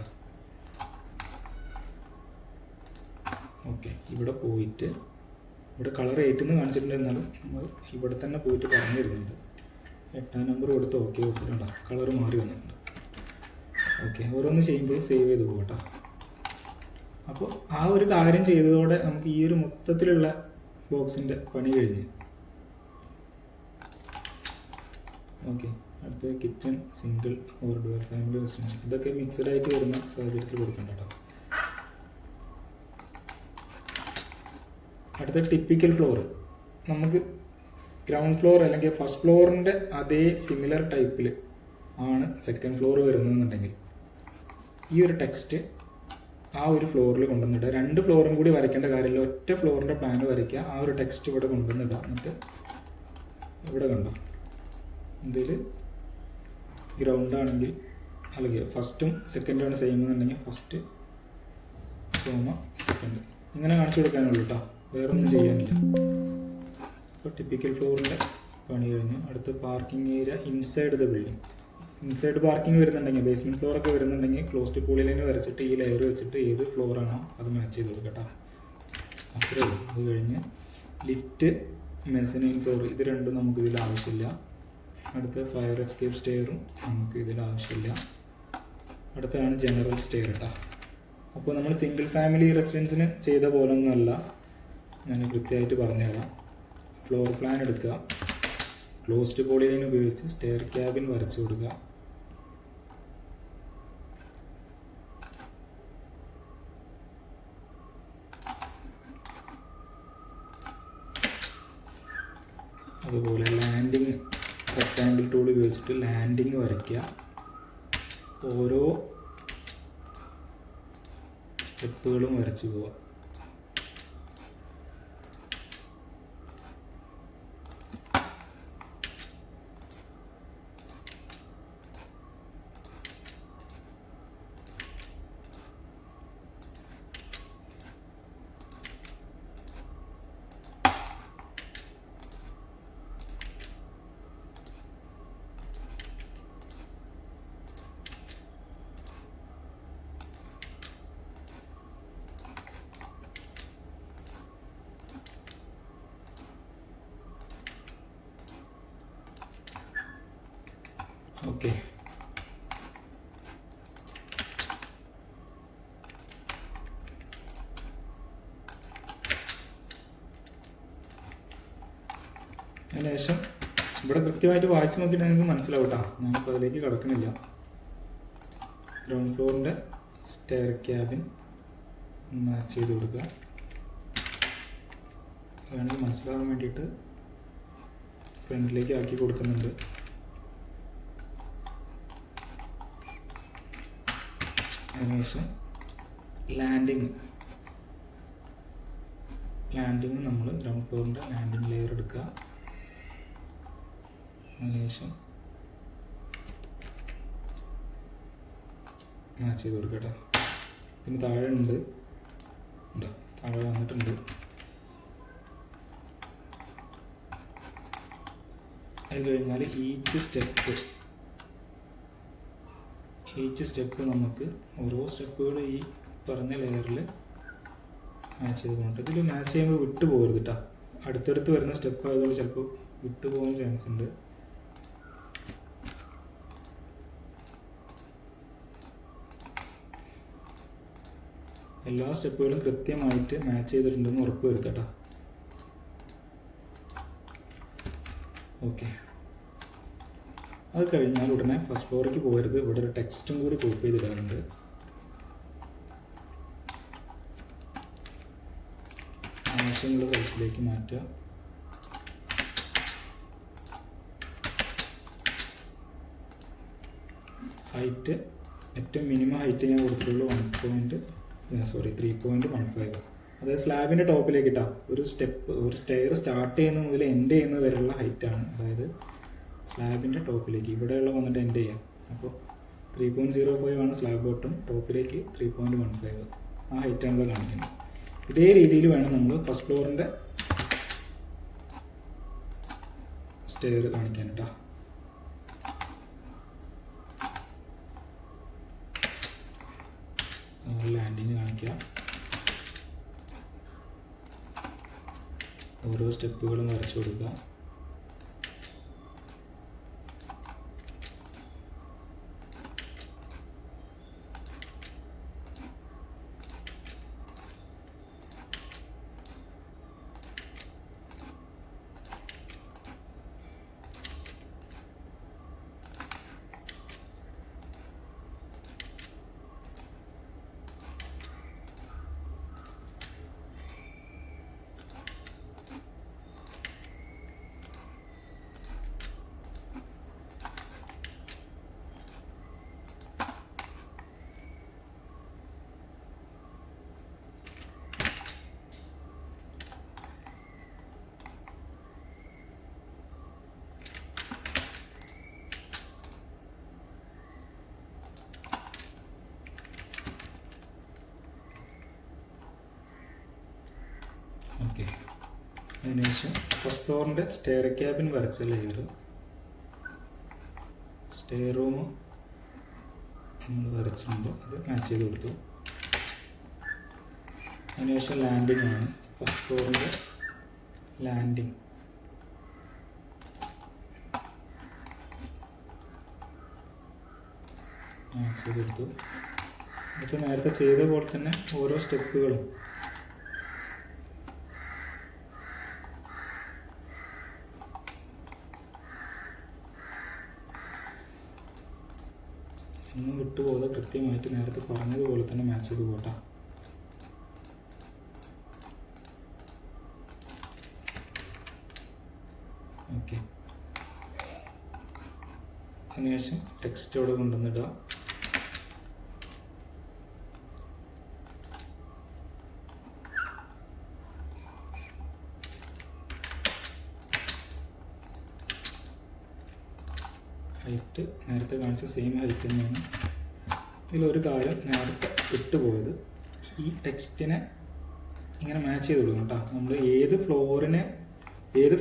ഓക്കെ, ഇവിടെ പോയിട്ട് ഇവിടെ കളർ 8 എന്ന് കാണിച്ചിട്ടുണ്ടെന്നാലും നമ്മൾ ഇവിടെ തന്നെ പോയിട്ട് പറഞ്ഞു തരുന്നുണ്ട്. 8ാം നമ്പർ കൊടുത്ത് ഓക്കെ കൊടുത്തിട്ടുണ്ടോ, കളർ മാറി വന്നിട്ടുണ്ട്. ഓക്കെ, ഓരോന്ന് ചെയ്യുമ്പോൾ സേവ് ചെയ്ത് പോകട്ടോ. അപ്പോൾ ആ ഒരു കാര്യം ചെയ്തതോടെ നമുക്ക് ഈ ഒരു മൊത്തത്തിലുള്ള ബോക്സിൻ്റെ പണി കഴിഞ്ഞ്. ഓക്കെ, അടുത്ത kitchen, single or dual family residential, ഇതൊക്കെ മിക്സഡ് ആയിട്ട് വരുന്ന സാഹചര്യത്തിൽ കൊടുക്കണ്ട കേട്ടോ. അടുത്ത ടിപ്പിക്കൽ ഫ്ലോർ, നമുക്ക് ഗ്രൗണ്ട് ഫ്ലോർ അല്ലെങ്കിൽ ഫസ്റ്റ് ഫ്ലോറിൻ്റെ അതേ സിമിലർ ടൈപ്പിൽ ആണ് സെക്കൻഡ് ഫ്ലോർ വരുന്നതെന്നുണ്ടെങ്കിൽ ഈ ഒരു ടെക്സ്റ്റ് ആ ഒരു ഫ്ലോറിൽ കൊണ്ടുവന്നിട്ട് 2 ഫ്ലോറും കൂടി വരയ്ക്കേണ്ട കാര്യമില്ല, ഒറ്റ ഫ്ലോറിൻ്റെ പ്ലാൻ വരയ്ക്കുക. ആ ഒരു ടെക്സ്റ്റ് ഇവിടെ കൊണ്ടുവന്നിടുക. എന്നിട്ട് ഇവിടെ കണ്ടോ, ഇതിൽ ഗ്രൗണ്ട് ആണെങ്കിൽ അല്ലെങ്കിൽ ഫസ്റ്റും സെക്കൻഡുമാണ് സെയിം എന്നുണ്ടെങ്കിൽ ഫസ്റ്റ് സെക്കൻഡ് ഇങ്ങനെ കാണിച്ചു കൊടുക്കാനുള്ളൂ കേട്ടോ, വേറൊന്നും ചെയ്യാനില്ല. അപ്പോൾ ടിപ്പിക്കൽ ഫ്ലോറിൻ്റെ പണി കഴിഞ്ഞു. അടുത്ത് parking area inside the building. Inside parking വരുന്നുണ്ടെങ്കിൽ, ബേസ്മെൻറ്റ് ഫ്ലോറൊക്കെ വരുന്നുണ്ടെങ്കിൽ ക്ലോസ്ഡ് പോളിലൈൻ വരച്ചിട്ട് ഈ ലെയർ വെച്ചിട്ട് ഏത് ഫ്ലോറാണോ അത് മാച്ച് ചെയ്ത് കൊടുക്കട്ടോ. അത്രേ ഉള്ളൂ. അത് കഴിഞ്ഞ് ലിഫ്റ്റ്, മെസനൈൻ ഫ്ലോർ, ഇത് രണ്ടും നമുക്കിതിൽ ആവശ്യമില്ല. അടുത്ത ഫയർ എസ്കേപ്പ് സ്റ്റെയറും നമുക്ക് ഇതിൽ ആവശ്യമില്ല. അടുത്താണ് ജനറൽ സ്റ്റെയർ കേട്ടോ. അപ്പോൾ നമ്മൾ സിംഗിൾ ഫാമിലി റെസിഡൻസിന് ചെയ്ത പോലൊന്നുമല്ല, ഞാൻ കൃത്യമായിട്ട് പറഞ്ഞുതരാം. ഫ്ലോർ പ്ലാൻ എടുക്കുക, ക്ലോസ്ഡ് പോളിലൈൻ ഉപയോഗിച്ച് സ്റ്റെയർ ക്യാബിൻ വരച്ചു കൊടുക്കുക. അതുപോലെ ലാൻഡിങ്, റെക്ടാങ്കിൾ ടൂൾ ഉപയോഗിച്ചിട്ട് ലാൻഡിങ് വരയ്ക്കുക. ഓരോ സ്റ്റെപ്പുകളും വരച്ചു പോവുക. ഓക്കെ, അതിനുശേഷം ഇവിടെ കൃത്യമായിട്ട് വായിച്ച് നോക്കിയിട്ട് നിങ്ങൾക്ക് മനസ്സിലാവും കേട്ടോ. ഞാനിപ്പോൾ അതിലേക്ക് കിടക്കണില്ല. ഗ്രൗണ്ട് ഫ്ലോറിൻ്റെ സ്റ്റെയർ ക്യാബിൻ മാച്ച് ചെയ്ത് കൊടുക്കുക. വേണമെങ്കിൽ മനസ്സിലാവാൻ വേണ്ടിയിട്ട് ഫ്രണ്ടിലേക്ക് ആക്കി കൊടുക്കുന്നുണ്ട്. അതിനുശേഷം ലാൻഡിങ് നമ്മൾ ഗ്രൗണ്ട് ഫ്ലോറിൻ്റെ ലാൻഡിങ് ലെയർ എടുക്കുക. അതിനുശേഷം മാച്ച് ചെയ്ത് കൊടുക്കുക കേട്ടോ. ഇതിന് താഴെ ഉണ്ട്, താഴെ വന്നിട്ടുണ്ട്. അത് കഴിഞ്ഞാൽ ഈച്ച് സ്റ്റെപ്പ് നമുക്ക് ഓരോ സ്റ്റെപ്പുകൾ ഈ പറഞ്ഞ ലെയറിൽ മാച്ച് ചെയ്ത് പോകണം. ഇതിൽ മാച്ച് ചെയ്യുമ്പോൾ വിട്ടു പോകരുത് കേട്ടോ. അടുത്തടുത്ത് വരുന്ന സ്റ്റെപ്പ് ആയതുകൊണ്ട് ചിലപ്പോൾ വിട്ടു പോകാൻ ചാൻസ് ഉണ്ട്. എല്ലാ സ്റ്റെപ്പുകളും കൃത്യമായിട്ട് മാച്ച് ചെയ്തിട്ടുണ്ടെന്ന് ഉറപ്പ് വരുത്തട്ടോ. ഓക്കെ, അത് കഴിഞ്ഞാൽ ഉടനെ ഫസ്റ്റ് ഫ്ലോറിലേക്ക് പോകരുത്. ഇവിടെ ഒരു ടെക്സ്റ്റും കൂടി കോപ്പി ചെയ്തിടാനുണ്ട്. ആവശ്യമുള്ള സൈസിലേക്ക് മാറ്റുക. ഹൈറ്റ് ഏറ്റവും മിനിമം ഹൈറ്റ് ഞാൻ കൊടുത്തിട്ടുള്ളൂ 3.15. അതായത് സ്ലാബിൻ്റെ ടോപ്പിലേക്ക് ഇട്ടാ ഒരു സ്റ്റെയർ സ്റ്റാർട്ട് ചെയ്യുന്ന മുതൽ എൻഡ് ചെയ്യുന്ന വരെയുള്ള ഹൈറ്റാണ്. അതായത് സ്ലാബിൻ്റെ ടോപ്പിലേക്ക് ഇവിടെയുള്ള വന്നിട്ട് എൻഡ് ചെയ്യാം. അപ്പോൾ 3.05 ആണ് സ്ലാബ് ബോട്ടം, ടോപ്പിലേക്ക് 3.15 ആ ഹൈറ്റാണല്ലോ കാണിക്കുന്നത്. ഇതേ രീതിയിൽ വേണം നമ്മൾ ഫസ്റ്റ് ഫ്ലോറിൻ്റെ സ്റ്റെയർ കാണിക്കാൻ കേട്ടോ. ലാൻഡിങ് കാണിക്കുക. ഓരോ സ്റ്റെപ്പുകളും വരച്ചു കൊടുക്കുക. ഓക്കെ, അതിനുശേഷം ഫസ്റ്റ് ഫ്ലോറിൻ്റെ സ്റ്റെയർ ക്യാബിൻ വരച്ച ലെയർ, സ്റ്റെയർ റൂം നമ്മൾ വരച്ചിട്ടുണ്ട്, അത് മാച്ച് ചെയ്ത് കൊടുത്തു. അതിനുശേഷം ലാൻഡിങ് ആണ്. ഫസ്റ്റ് ഫ്ലോറിൻ്റെ ലാൻഡിങ് മാച്ച് ചെയ്ത് കൊടുത്തു. ഇപ്പോൾ നേരത്തെ ചെയ്ത പോലെ തന്നെ ഓരോ സ്റ്റെപ്പുകളും ഒന്നും വിട്ടുപോകാതെ കൃത്യമായിട്ട് നേരത്തെ പറഞ്ഞതുപോലെ തന്നെ മാച്ച് ചെയ്ത് പോട്ടെ. ഓക്കെ, അതിനുശേഷം ടെക്സ്റ്റ് അവിടെ കൊണ്ടുവന്നിടുക. ഹൈറ്റ് നേരത്തെ കാണിച്ച സെയിം ഹൈറ്റ് തന്നെയാണ്. ഇതിലൊരു കാര്യം നേരത്തെ വിട്ടുപോയത്, ഈ ടെക്സ്റ്റിനെ ഇങ്ങനെ മാച്ച് ചെയ്ത് കൊടുക്കണം കേട്ടോ. നമ്മൾ ഏത്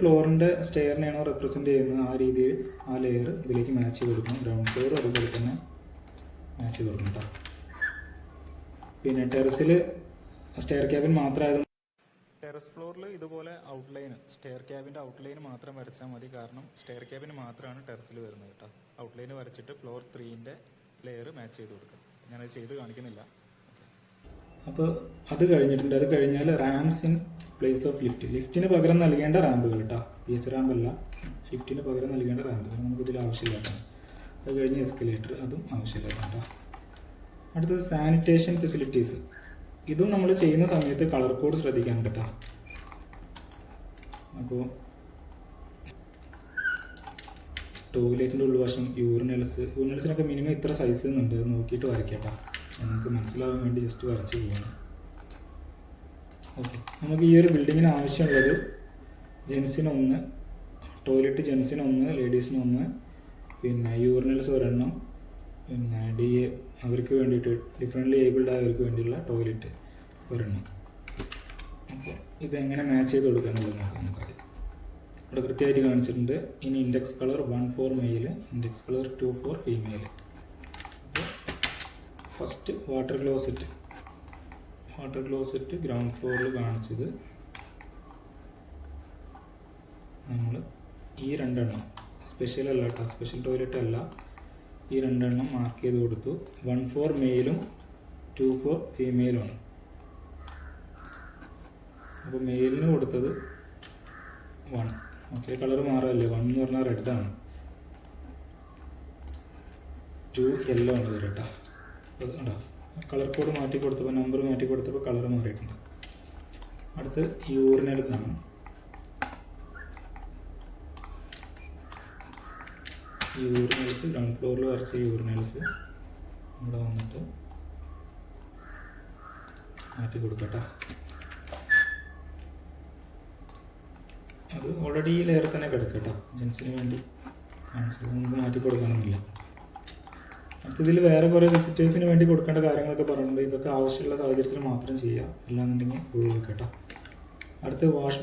ഫ്ലോറിൻ്റെ സ്റ്റെയറിനെയാണോ റെപ്രസെൻറ്റ് ചെയ്യുന്നത് ആ രീതിയിൽ ആ ലെയർ ഇതിലേക്ക് മാച്ച് ചെയ്ത് കൊടുക്കണം. ഗ്രൗണ്ട് ഫ്ലോർ അതുപോലെ തന്നെ മാച്ച് ചെയ്ത് കൊടുക്കണം കേട്ടോ. പിന്നെ ടെറസിൽ സ്റ്റെയർ ക്യാബിൻ മാത്രമായതുകൊണ്ട് ടെറസ് ഫ്ലോറിൽ ഇതുപോലെ ഔട്ട്ലൈൻ, സ്റ്റെയർ ക്യാബിൻ്റെ ഔട്ട്ലൈൻ മാത്രം വരച്ചാൽ മതി. കാരണം സ്റ്റെയർ ക്യാബിന് മാത്രമാണ് ടെറസിൽ വരുന്നത് കേട്ടോ. ഔട്ട്ലൈൻ വരച്ചിട്ട് ഫ്ലോർ 3ൻ്റെ ലെയർ മാച്ച് ചെയ്ത് കൊടുക്കുക. ഞാനത് ചെയ്ത് കാണിക്കുന്നില്ല. അപ്പോൾ അത് കഴിഞ്ഞിട്ടുണ്ട്. അത് കഴിഞ്ഞാൽ ramps in place of lift. ലിഫ്റ്റിന് പകരം നൽകേണ്ട റാമ്പുകൾ കേട്ടോ. PH റാമ്പല്ല, ലിഫ്റ്റിന് പകരം നൽകേണ്ട റാമ്പുകൾ നമുക്കിതിൽ ആവശ്യമില്ലാത്തതാണ്. അത് കഴിഞ്ഞ് എസ്കലേറ്റർ, അതും ആവശ്യമില്ലാത്തതാണ് കേട്ടോ. അടുത്തത് സാനിറ്റേഷൻ ഫെസിലിറ്റീസ്. ഇതും നമ്മൾ ചെയ്യുന്ന സമയത്ത് കളർ കോഡ് ശ്രദ്ധിക്കാൻ കേട്ടോ. ടോയ്ലറ്റിൻ്റെ ഉൾവശം, യൂറിനൽസിനൊക്കെ മിനിമം ഇത്ര സൈസ് എന്നുണ്ട്, അത് നോക്കിയിട്ട് വരയ്ക്കട്ടോ. നിങ്ങൾക്ക് മനസ്സിലാവാൻ വേണ്ടി ജസ്റ്റ് വരച്ച് പോകണം. ഓക്കെ, നമുക്ക് ഈ ഒരു ബിൽഡിങ്ങിന് ആവശ്യമുള്ളത് ജെൻസിന് 1, ടോയ്ലറ്റ് ജെൻസിന് 1, ലേഡീസിന് 1, പിന്നെ യൂറിനൽസ് ഒരെണ്ണം, പിന്നെ DA അവർക്ക് വേണ്ടിയിട്ട് ഡിഫറെൻ്റ്ലി ഏബിൾഡ് ആയവർക്ക് വേണ്ടിയുള്ള ടോയ്ലറ്റ് ഒരെണ്ണം. അപ്പോൾ ഇതെങ്ങനെ മാച്ച് ചെയ്ത് കൊടുക്കുക എന്നുള്ളത് നോക്കാം. നമുക്കത് ഇവിടെ കൃത്യമായിട്ട് കാണിച്ചിട്ടുണ്ട്. ഇനി index colour 1 four mail, index colour 2 four female. അപ്പോൾ ഫസ്റ്റ് വാട്ടർ ക്ലോസറ്റ് ഗ്രൗണ്ട് ഫ്ലോറിൽ കാണിച്ചത് നമ്മൾ ഈ 2 എണ്ണം, സ്പെഷ്യൽ അല്ല കേട്ടോ, സ്പെഷ്യൽ ടോയ്ലറ്റ് അല്ല, ഈ 2 എണ്ണം മാർക്ക് ചെയ്ത് കൊടുത്തു. 1 ഫോർ മെയിലും 2 ഫോർ ഫീമെയിലുമാണ്. അപ്പോൾ മെയിലിന് കൊടുത്തത് 1. Okay, colour മാറല്ലേ. 1 എന്ന് പറഞ്ഞാൽ റെഡാണ്, 2 യെല്ലോ ആണ് വരും കേട്ടോ. അത് ഉണ്ടോ, കളർ കോഡ് മാറ്റി കൊടുത്തപ്പോൾ, നമ്പർ മാറ്റി കൊടുത്തപ്പോൾ കളർ മാറിയിട്ടുണ്ട്. അടുത്ത് യൂറിനൽസ് ആണ്. യൂറിനൽസ് ഗ്രൗണ്ട് ഫ്ലോറിൽ വരച്ച യൂറിനൽസ് ഇവിടെ വന്നിട്ട് മാറ്റി കൊടുക്കട്ടെ. അത് ഓൾറെഡി ഈ ലെയർ തന്നെ കിടക്കട്ടോ, ജെൻസിന് വേണ്ടി കാണിച്ചത്, നമുക്ക് മാറ്റി കൊടുക്കാനൊന്നുമില്ല. അടുത്തതിൽ വേറെ കുറേ വിസിറ്റേഴ്സിന് വേണ്ടി കൊടുക്കേണ്ട കാര്യങ്ങളൊക്കെ പറഞ്ഞിട്ടുണ്ട്. ഇതൊക്കെ ആവശ്യമുള്ള സാഹചര്യത്തിൽ മാത്രം ചെയ്യാം, അല്ലാന്നുണ്ടെങ്കിൽ ഉള്ളിൽ കേട്ടോ. അടുത്ത് വാഷ്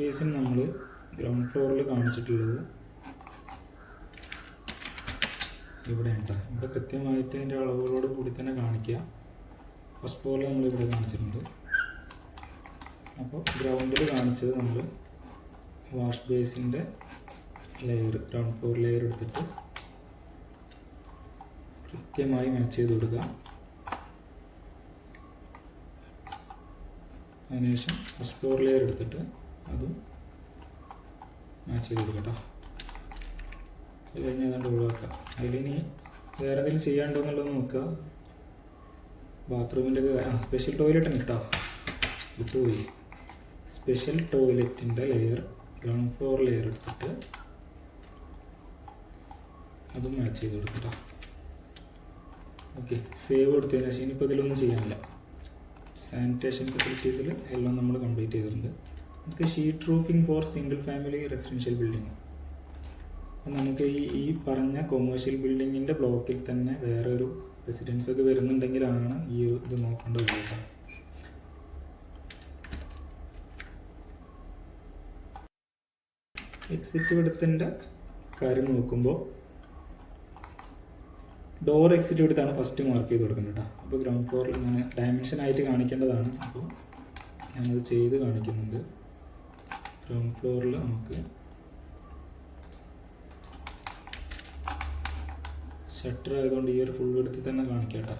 ബേസിൻ നമ്മൾ ഗ്രൗണ്ട് ഫ്ലോറിൽ കാണിച്ചിട്ടുള്ളത് ഇവിടെ ഉണ്ട്. ഇവിടെ കൃത്യമായിട്ട് അതിൻ്റെ അളവുകളോട് കൂടി തന്നെ കാണിക്കുക. ഫസ്റ്റ് ഫ്ലോറിൽ നമ്മളിവിടെ കാണിച്ചിട്ടുണ്ട്. അപ്പോൾ ഗ്രൗണ്ടിൽ കാണിച്ചത് നമ്മൾ വാഷ് ബേസിൻ്റെ ലെയർ, ഗ്രൗണ്ട് ഫ്ലോർ ലെയർ എടുത്തിട്ട് കൃത്യമായി മാച്ച് ചെയ്ത് കൊടുക്കുക. അതിനുശേഷം ഫസ്റ്റ് ഫ്ലോർ ലെയർ എടുത്തിട്ട് അതും മാച്ച് ചെയ്ത് കൊടുക്കട്ടോ. അത് കഴിഞ്ഞ് ഏതാണ്ട് ഒഴിവാക്കുക. അതിലിനി വേറെ എന്തെങ്കിലും ചെയ്യാനുണ്ടോ എന്നുള്ളത് നോക്കുക. ബാത്റൂമിൻ്റെ സ്പെഷ്യൽ ടോയ്ലറ്റ് ഉണ്ട് കേട്ടോ, വിട്ടുപോയി. സ്പെഷ്യൽ ടോയ്ലറ്റിൻ്റെ ലെയർ, ഗ്രൗണ്ട് ഫ്ലോർ ലെയർ എടുത്തിട്ട് അതും മാച്ച് ചെയ്ത് കൊടുക്കട്ടോ. ഓക്കെ, സേവ് കൊടുത്തതിന് ശേഷം ഇനിയിപ്പോൾ ഇതിലൊന്നും ചെയ്യാനില്ല. സാനിറ്റേഷൻ ഫെസിലിറ്റീസിൽ എല്ലാം നമ്മൾ കംപ്ലീറ്റ് ചെയ്തിട്ടുണ്ട്. അടുത്ത sheet roofing for single family residential building. നമുക്ക് ഈ പറഞ്ഞ കൊമേഴ്ഷ്യൽ ബിൽഡിങ്ങിൻ്റെ ബ്ലോക്കിൽ തന്നെ വേറെ ഒരു റെസിഡൻസ് ഒക്കെ വരുന്നുണ്ടെങ്കിലാണ് ഈ ഇത് നോക്കേണ്ടത് കേട്ടോ. എക്സിറ്റ് വിഡ്ത്തിൻ്റെ കാര്യം നോക്കുമ്പോൾ ഡോർ എക്സിറ്റ് വിഡ്ത്താണ് ഫസ്റ്റ് മാർക്ക് ചെയ്ത് കൊടുക്കുന്നത് കേട്ടോ. അപ്പോൾ ഗ്രൗണ്ട് ഫ്ലോറിൽ ഇങ്ങനെ ഡയമെൻഷനായിട്ട് കാണിക്കേണ്ടതാണ്. അപ്പോൾ ഞാനത് ചെയ്ത് കാണിക്കുന്നുണ്ട്. ഗ്രൗണ്ട് ഫ്ലോറിൽ നമുക്ക് ഷട്ടർ ആയതുകൊണ്ട് ഈ ഒരു ഫുൾ വിഡ്ത്തിൽ തന്നെ കാണിക്കാം കേട്ടോ.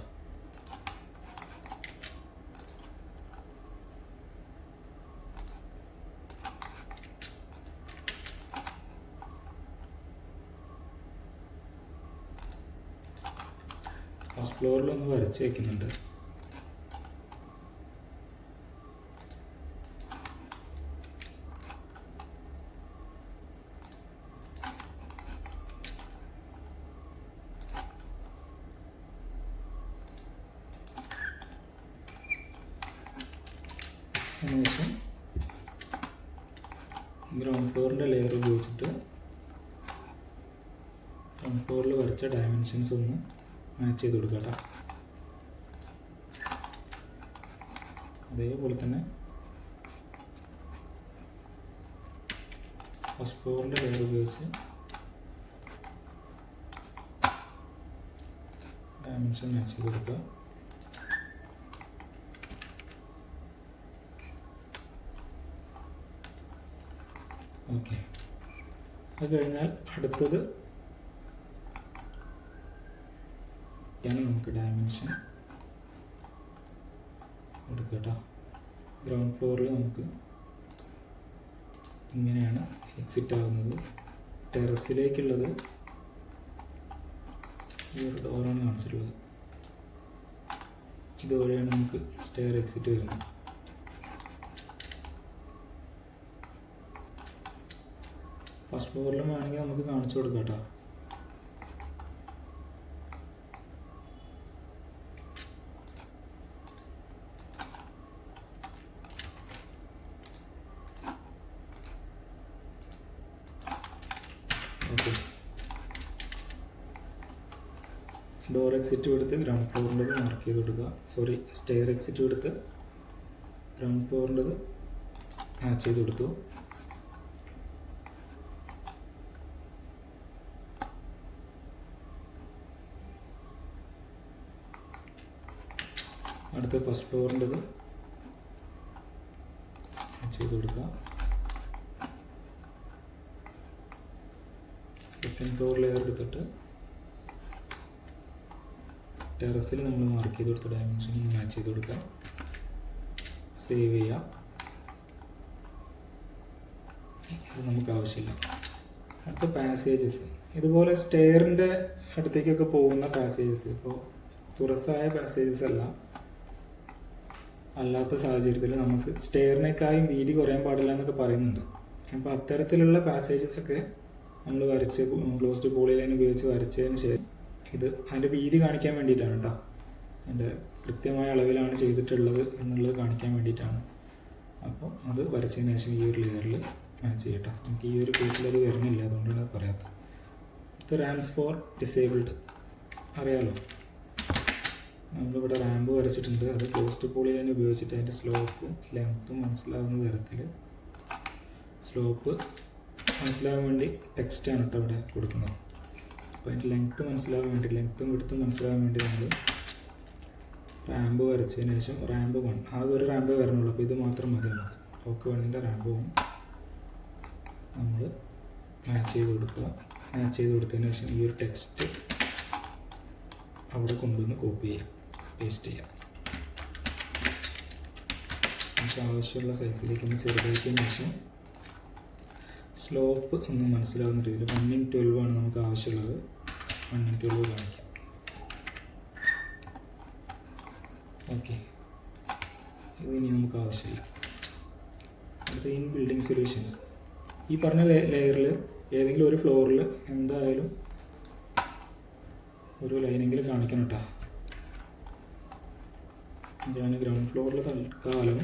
ഫസ്റ്റ് ഫ്ലോറിലൊന്ന് വരച്ച് വയ്ക്കുന്നുണ്ട്. അതിനുശേഷം ഗ്രൗണ്ട് ഫ്ലോറിൻ്റെ ലെയർ ഉപയോഗിച്ചിട്ട് ഗ്രൗണ്ട് ഫ്ലോറിൽ വരച്ച ഡയമെൻഷൻസ് ഒന്ന് മാച്ച് ചെയ്ത് കൊടുക്കുക കേട്ടോ. അതേപോലെ തന്നെ ഫസ്റ്റ് ഫ്ലോറിൻ്റെ ലെയർ ഉപയോഗിച്ച് ഡയമെൻഷൻ മാച്ച് ചെയ്ത് കൊടുക്കുക. അത് കഴിഞ്ഞാൽ അടുത്തത് നമുക്ക് ഡയമെൻഷൻ കൊടുക്കുക കേട്ടോ. ഗ്രൗണ്ട് ഫ്ലോറിൽ നമുക്ക് ഇങ്ങനെയാണ് എക്സിറ്റ് ആകുന്നത്. ടെറസിലേക്കുള്ളത് ഈ ഒരു ഡോറാണ് കാണിച്ചിട്ടുള്ളത്. ഇതുവരെയാണ് നമുക്ക് സ്റ്റെയർ എക്സിറ്റ് വരുന്നത്. ഫസ്റ്റ് ഫ്ലോറിലും വേണമെങ്കിൽ നമുക്ക് കാണിച്ചു കൊടുക്കാം കേട്ടോ. ഓക്കെ, ഡോർ എക്സിറ്റ് കൊടുത്ത് ഗ്രൗണ്ട് ഫ്ലോറിൻ്റെത് മാർക്ക് ചെയ്ത് കൊടുക്കുക. സോറി, സ്റ്റെയർ എക്സിറ്റ് കൊടുത്ത് ഗ്രൗണ്ട് ഫ്ലോറിൻ്റെത് മാച്ച് ചെയ്ത് കൊടുത്തു. അടുത്ത ഫസ്റ്റ് ഫ്ലോറിൻ്റെത് ചെയ്ത് കൊടുക്കുക. സെക്കൻഡ് ഫ്ലോർ ലെയർ എടുത്തിട്ട് ടെറസിൽ നമ്മൾ മാർക്ക് ചെയ്ത് കൊടുത്ത ഡയമെൻഷൻ മാച്ച് ചെയ്ത് കൊടുക്കുക. സേവ് ചെയ്യാം. ഇത് നമുക്ക് ആവശ്യമില്ല. അടുത്ത പാസേജസ്, ഇതുപോലെ സ്റ്റെയറിൻ്റെ അടുത്തേക്കൊക്കെ പോകുന്ന പാസേജസ്, ഇപ്പോൾ തുറസായ പാസേജസ് അല്ലാത്ത സാഹചര്യത്തിൽ നമുക്ക് സ്റ്റെയറിനേക്കാളും വീതി കുറയാൻ പാടില്ല എന്നൊക്കെ പറയുന്നുണ്ട്. അപ്പോൾ അത്തരത്തിലുള്ള പാസേജസൊക്കെ നമ്മൾ വരച്ച് ക്ലോസ്ഡ് പോളി ലൈൻ ഉപയോഗിച്ച് വരച്ചതിന് ശേഷം ഇത് അതിൻ്റെ വീതി കാണിക്കാൻ വേണ്ടിയിട്ടാണ് കേട്ടോ. അതിൻ്റെ കൃത്യമായ അളവിലാണ് ചെയ്തിട്ടുള്ളത് എന്നുള്ളത് കാണിക്കാൻ വേണ്ടിയിട്ടാണ്. അപ്പോൾ അത് വരച്ചതിന് ശേഷം ഈ ഒരു ലെയറിൽ മാച്ച് ചെയ്യട്ടോ. നമുക്ക് ഈ ഒരു കേസിൽ അത് വരുന്നില്ല, അതുകൊണ്ടാണ് പറയാത്തത്. അടുത്ത റാംസ് ഫോർ ഡിസേബിൾഡ് അറിയാലോ. നമ്മളിവിടെ റാമ്പ് വരച്ചിട്ടുണ്ട്. അത് ക്ലോസ്ഡ് പോളി ലൈൻ ഉപയോഗിച്ചിട്ട് അതിൻ്റെ സ്ലോപ്പും ലെങ്ത്തും മനസ്സിലാവുന്ന തരത്തിൽ, സ്ലോപ്പ് മനസ്സിലാകാൻ വേണ്ടി ടെക്സ്റ്റാണ് കേട്ടോ ഇവിടെ കൊടുക്കുന്നത്. അപ്പോൾ അതിൻ്റെ ലെങ്ത്ത് മനസ്സിലാകാൻ വേണ്ടി, ലെങ്ത്തും വിഡ്ത്തും മനസ്സിലാകാൻ വേണ്ടി നമ്മൾ റാമ്പ് വരച്ചതിന് ശേഷം റാമ്പ് 1 ആകെ ഒരു റാമ്പേ വരണുള്ളൂ. അപ്പോൾ ഇത് മാത്രം മതി നമുക്ക്. ഓക്ക് 1ൻ്റെ റാമ്പ് 1 നമ്മൾ മാച്ച് ചെയ്ത് കൊടുക്കുക. മാച്ച് ചെയ്ത് കൊടുത്തതിന് ശേഷം ഈ ഒരു ടെക്സ്റ്റ് അവിടെ കൊണ്ടുവന്ന് കോപ്പി ചെയ്യാം, പേസ്റ്റ് ചെയ്യാം. നമുക്ക് ആവശ്യമുള്ള സൈസിലേക്ക് ഒന്ന് ചെറുതാക്കിയതിന് ശേഷം സ്ലോപ്പ് ഒന്ന് മനസ്സിലാവുന്ന രീതിയിൽ 1:12 ആണ് നമുക്ക് ആവശ്യമുള്ളത്. 1:12 കാണിക്കാം. ഓക്കെ, ഇത് ഇനി നമുക്ക് ആവശ്യമില്ല. അടുത്ത ഇൻ ബിൽഡിംഗ് സൊല്യൂഷൻസ്, ഈ പറഞ്ഞ ലെയറിൽ ഏതെങ്കിലും ഒരു ഫ്ലോറിൽ എന്തായാലും ഒരു ലൈനെങ്കിലും കാണിക്കണം കേട്ടോ. ഞാൻ ഗ്രൗണ്ട് ഫ്ലോറിൽ തൽക്കാലം